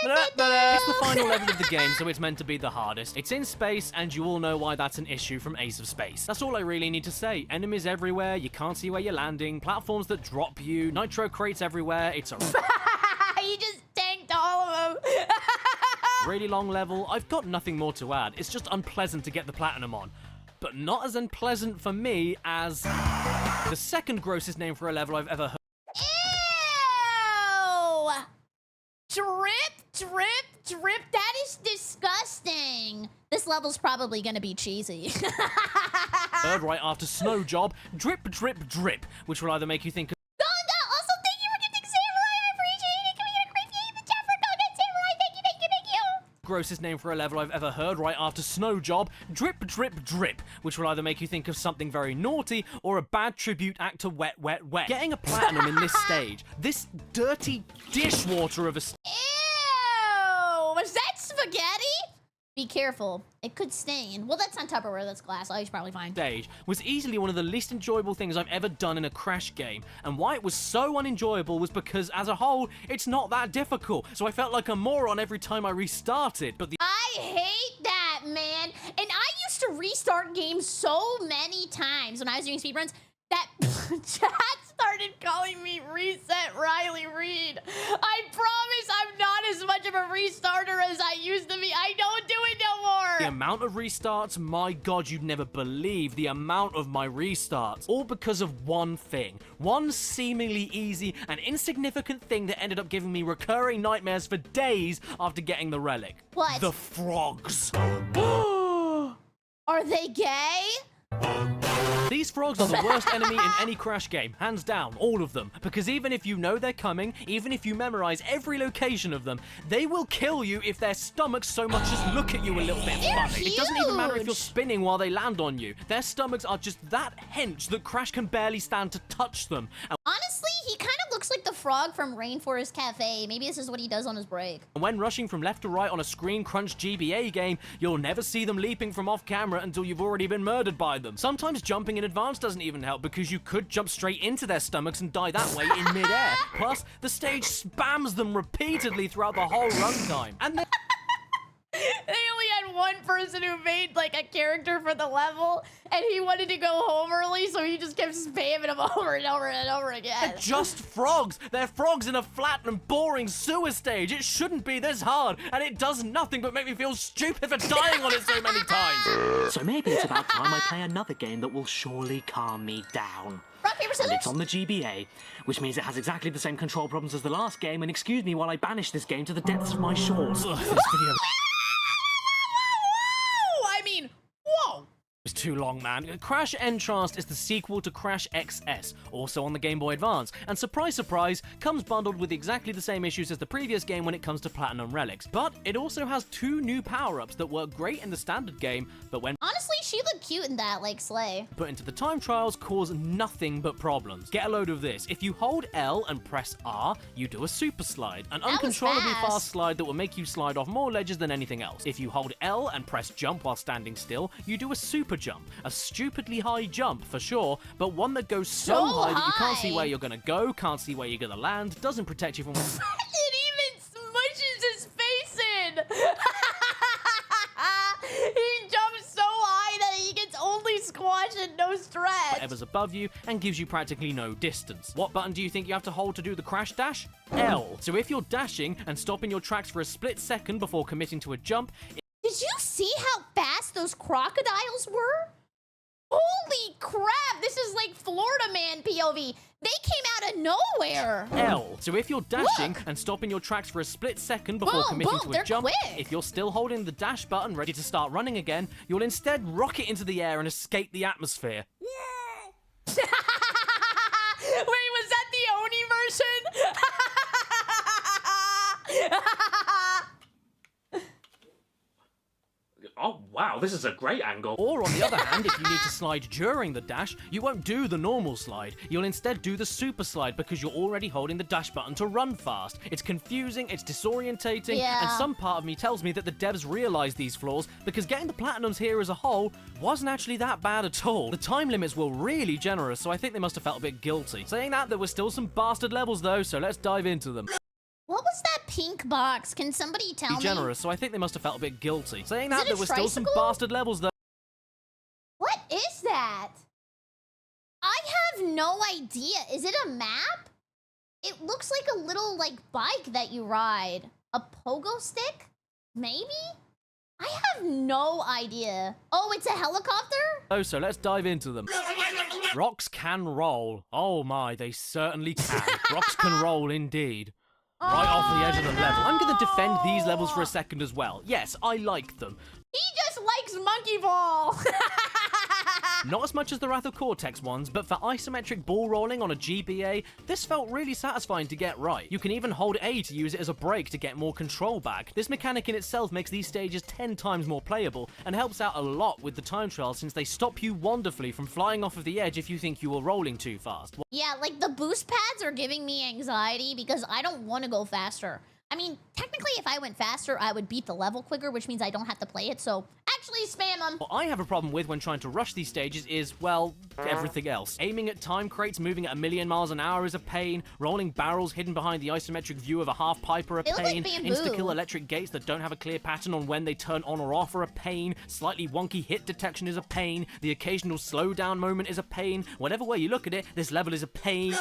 It's the final level of the game, so it's meant to be the hardest. It's in space, and you all know why that's an issue from Ace of Space. That's all I really need to say. Enemies everywhere, you can't see where you're landing, platforms that drop you, nitro crates everywhere, it's a... You just tanked all of them. really long level. I've got nothing more to add. It's just unpleasant to get the platinum on. But not as unpleasant for me as the second grossest name for a level I've ever heard. Ew! Drip. That is disgusting. This level's probably gonna be cheesy. Heard right after Snow Job, drip, which will either make you think of Also, thank you for gifting Samurai. I appreciate it. Can we get a great in the chat for Gauntlet Samurai? Thank you. grossest name for a level I've ever heard right after Snow Job, drip, which will either make you think of something very naughty or a bad tribute act to Wet. Getting a platinum in this stage, this dirty dishwater of a... Ew! Was that spaghetti? Be careful. It could stain. Well, that's not Tupperware, that's glass. Oh, he's probably fine. Stage was easily one of the least enjoyable things I've ever done in a Crash game, and why it was so unenjoyable was because, as a whole, it's not that difficult, so I felt like a moron every time I restarted, but the... I hate that, man. And I used to restart games so many times when I was doing speedruns that chat started calling me Reset Riley Reed. I promise I'm not as much of a restarter as I used to be. I don't do it no more. The amount of restarts, my god, you'd never believe the amount of my restarts. All because of one thing. One seemingly easy and insignificant thing that ended up giving me recurring nightmares for days after getting the relic. What? The frogs. Are they gay? These frogs are the worst enemy in any Crash game, hands down, all of them. Because even if you know they're coming, even if you memorize every location of them, they will kill you if their stomachs so much as look at you a little bit funny. It doesn't even matter if you're spinning while they land on you. Their stomachs are just that hench that Crash can barely stand to touch them. And honestly, he kind of looks like the frog from Rainforest Cafe. Maybe this is what he does on his break. When rushing from left to right on a screen crunch GBA game, you'll never see them leaping from off camera until you've already been murdered by them. Sometimes jumping in advance doesn't even help because you could jump straight into their stomachs and die that way in midair. Plus, the stage spams them repeatedly throughout the whole runtime. And then They only had one person who made like a character for the level, and he wanted to go home early, so he just kept spamming them over and over and over again. just frogs. They're frogs in a flat and boring sewer stage. It shouldn't be this hard, and it does nothing but make me feel stupid for dying on it so many times. So maybe it's about time I play another game that will surely calm me down. Rock, paper, scissors? And it's on the GBA, which means it has exactly the same control problems as the last game, and excuse me while I banish this game to the depths of my shores. Ugh, this video I mean, whoa! It's too long, man. Crash Entranced is the sequel to Crash XS, also on the Game Boy Advance, and surprise, surprise, comes bundled with exactly the same issues as the previous game when it comes to Platinum Relics. But it also has 2 new power-ups that work great in the standard game, but when Honestly, she looked cute in that, like Slay. put into the time trials cause nothing but problems. Get a load of this. If you hold L and press R, you do a super slide, an was uncontrollably fast. fast slide that will make you slide off more ledges than anything else. If you hold L and press jump while standing still, you do a super jump, a stupidly high jump for sure, but one that goes so high that you can't see high. where you're gonna go, can't see where you're gonna land, doesn't protect you from It even smushes his face in! He jumps so high that he gets only squash and no stretch. whatever's above you and gives you practically no distance. What button do you think you have to hold to do the crash dash? L. So if you're dashing and stopping your tracks for a split second before committing to a jump, Did you see how fast those crocodiles were? Holy crap, this is like Florida Man POV. They came out of nowhere. L. So if you're dashing Look. and stopping your tracks for a split second before Boom, committing boom, to a they're jump, quick. if you're still holding the dash button ready to start running again, you'll instead rocket into the air and escape the atmosphere. Wait, was that the Oni version? Oh, wow, this is a great angle. Or on the other hand, if you need to slide during the dash, you won't do the normal slide. You'll instead do the super slide because you're already holding the dash button to run fast. It's confusing, it's disorientating, Yeah. and some part of me tells me that the devs realized these flaws because getting the Platinums here as a whole wasn't actually that bad at all. The time limits were really generous, so I think they must have felt a bit guilty. Saying that, there were still some bastard levels though, so let's dive into them. What was that pink box? Can somebody tell me? Generous, so I think they must have felt a bit guilty. Saying Is that, it a there were still some tricycle? bastard levels though. What is that? I have no idea. Is it a map? It looks like a little, like, bike that you ride. A pogo stick? Maybe? I have no idea. Oh, it's a helicopter? Oh, so let's dive into them. Rocks can roll. Oh my, they certainly can. Rocks can roll indeed. Right off the edge of the level. I'm going to defend these levels for a second as well. Yes, I like them. He just likes monkey ball. Not as much as the Wrath of Cortex ones, but for isometric ball rolling on a GBA, this felt really satisfying to get right. You can even hold A to use it as a brake to get more control back. This mechanic in itself makes these stages 10 times more playable and helps out a lot with the time trials since they stop you wonderfully from flying off of the edge if you think you were rolling too fast. Yeah, like the boost pads are giving me anxiety because I don't want to go faster. I mean, technically, if I went faster, I would beat the level quicker, which means I don't have to play it, so actually spam them. What I have a problem with when trying to rush these stages is, well, everything else. Aiming at time crates moving at a million miles an hour is a pain, rolling barrels hidden behind the isometric view of a half pipe are a They look like pain, bamboo. insta-kill electric gates that don't have a clear pattern on when they turn on or off are a pain, slightly wonky hit detection is a pain, the occasional slowdown moment is a pain, whatever way you look at it, this level is a pain.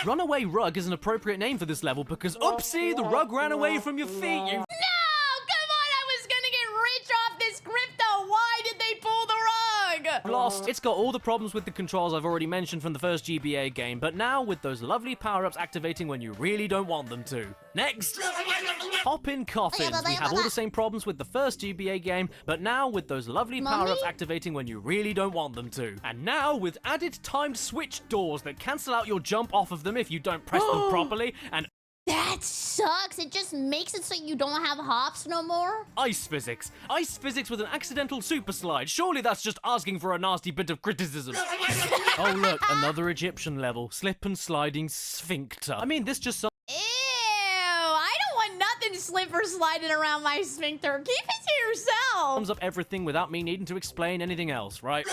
Runaway Rug is an appropriate name for this level because, oopsie, the rug ran away from your feet, you... No! Come on! I was gonna get rich off this crypto! Why did they pull the rug? Lost. It's got all the problems with the controls I've already mentioned from the first GBA game, but now with those lovely power-ups activating when you really don't want them to. Next! Hop-in coffins. We have all the same problems with the first GBA game, but now with those lovely power-ups Mummy? activating when you really don't want them to. And now with added timed switch doors that cancel out your jump off of them if you don't press them properly, and That sucks. It just makes it so you don't have hops no more. Ice physics. Ice physics with an accidental super slide. Surely that's just asking for a nasty bit of criticism. Oh look, another Egyptian level. Slip and sliding sphincter. I mean, this just Ew, I don't want nothing slip or sliding around my sphincter. Keep it to yourself. sums up everything without me needing to explain anything else, right?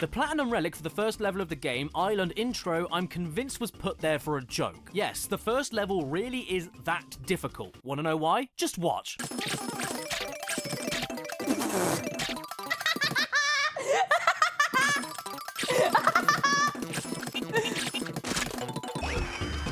The Platinum Relic for the first level of the game, Island Intro, I'm convinced was put there for a joke. Yes, the first level really is that difficult. Wanna know why? Just watch.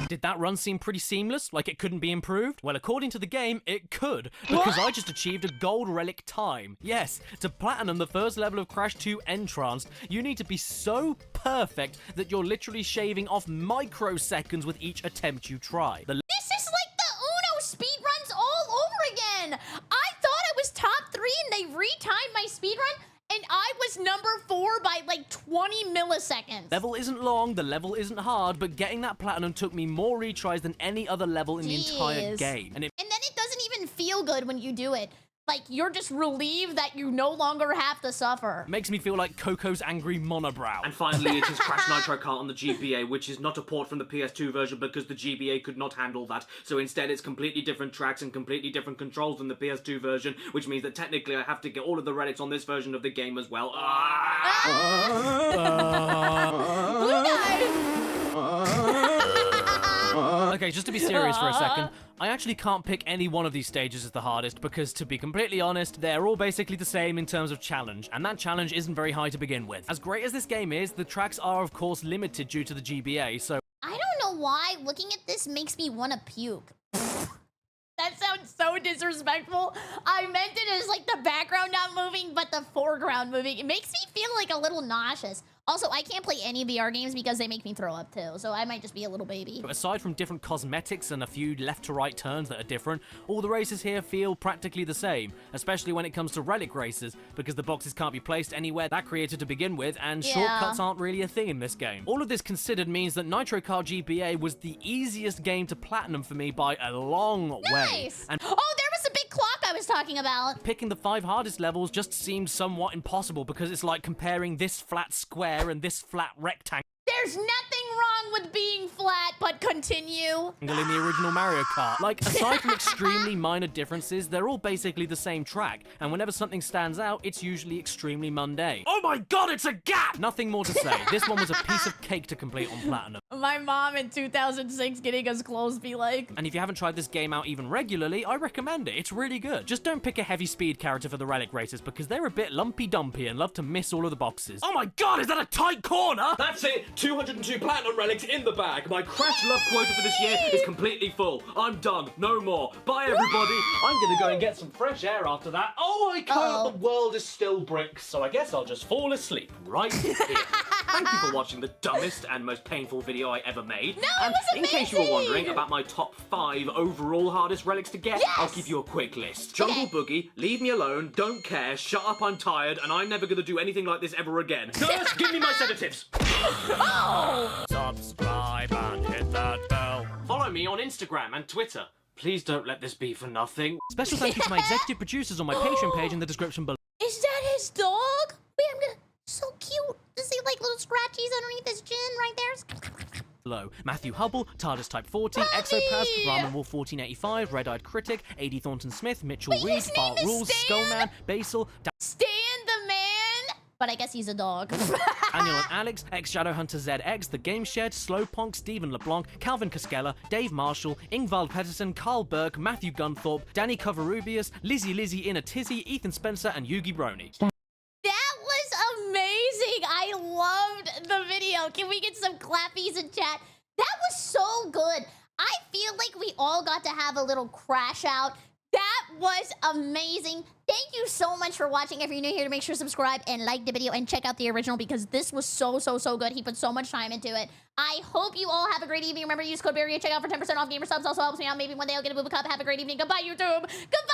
Did that run seem pretty seamless? Like it couldn't be improved? Well, according to the game, it could, because I just achieved a gold relic time. Yes, to platinum the first level of Crash 2 Entranced, you need to be so perfect that you're literally shaving off microseconds with each attempt you try. This is like the Uno speedruns all over again. I thought I was top 3 and they retimed my speedrun. And I was number 4 by like 20 milliseconds. Level isn't long, the level isn't hard, but getting that platinum took me more retries than any other level in the entire game. And then it doesn't even feel good when you do it. Like, you're just relieved that you no longer have to suffer. Makes me feel like Coco's angry monobrow. And finally, it is Crash Nitro Kart on the GBA, which is not a port from the PS2 version because the GBA could not handle that. So instead, it's completely different tracks and completely different controls than the PS2 version, which means that technically I have to get all of the relics on this version of the game as well. Blue guy! Okay, just to be serious for a second, I actually can't pick any one of these stages as the hardest because, to be completely honest, they're all basically the same in terms of challenge, and that challenge isn't very high to begin with. As great as this game is, the tracks are of course limited due to the GBA, so... I don't know why looking at this makes me want to puke. That sounds so disrespectful. I meant it as like the background not moving, but the foreground moving. It makes me feel like a little nauseous. Also, I can't play any VR games because they make me throw up too, so I might just be a little baby. Aside from different cosmetics and a few left to right turns that are different, all the races here feel practically the same, especially when it comes to relic races, because the boxes can't be placed anywhere that created to begin with, and shortcuts aren't really a thing in this game. All of this considered means that Nitro Kart GBA was the easiest game to platinum for me by a long way. And oh, there was the big clock I was talking about. Picking the 5 hardest levels just seemed somewhat impossible because it's like comparing this flat square and this flat rectangle. There's nothing wrong with being flat, but continue. In the original Mario Kart. Like, aside from extremely minor differences, they're all basically the same track, and whenever something stands out, it's usually extremely mundane. Oh my god, it's a gap! Nothing more to say. This one was a piece of cake to complete on Platinum. My mom in 2006 getting us clothes be like. And if you haven't tried this game out even regularly, I recommend it. It's really good. Just don't pick a heavy speed character for the relic races, because they're a bit lumpy-dumpy and love to miss all of the boxes. Oh my god, is that a tight corner? That's it! 202 Platinum Relics in the bag. My Crash Love quota for this year is completely full. I'm done. No more. Bye, everybody. I'm gonna go and get some fresh air after that. Oh, I can't. The world is still bricks, so I guess I'll just fall asleep right here. Thank you for watching the dumbest and most painful video I ever made. No, and it was in case you were amazing. wondering about my top 5 overall hardest relics to get, I'll give you a quick list. Jungle Boogie, Leave Me Alone, Don't Care, Shut Up, I'm Tired, and I'm never gonna do anything like this ever again. First, give me my sedatives. Subscribe and hit that bell. Follow me on Instagram and Twitter. Please don't let this be for nothing. Special thank you to my executive producers on my Patreon page in the description below. Is that his dog? Wait, I'm gonna. So cute. Does he like little scratchies underneath his chin right there? Below. Matthew Hubble, TARDIS Type 40, Buddy! Exopaz, Ramen Wolf 1485, Red-Eyed Critic, A.D. Thornton Smith, Mitchell Wait, Reed, his name Fart is Rules, Stan? Skullman, Basil, Stan the man. But I guess he's a dog. Daniel and Alex, ex-Shadowhunter ZX, The Game Shed, Slowpunk, Stephen LeBlanc, Calvin Cascella, Dave Marshall, Ingvald Petterson, Carl Burke, Matthew Gunthorpe, Danny Covarubius, Lizzie in a Tizzy, Ethan Spencer, and Yugi Brony. That was amazing. I loved the video. Can we get some clappies in chat? That was so good. I feel like we all got to have a little crash out. That was amazing. Thank you so much for watching. If you're new here, to make sure to subscribe and like the video and check out the original because this was so good. He put so much time into it. I hope you all have a great evening. Remember to use code Berry and check out for 10% off gamer subs. Also helps me out. Maybe one day I'll get a booba cup. Have a great evening. Goodbye, YouTube. Goodbye.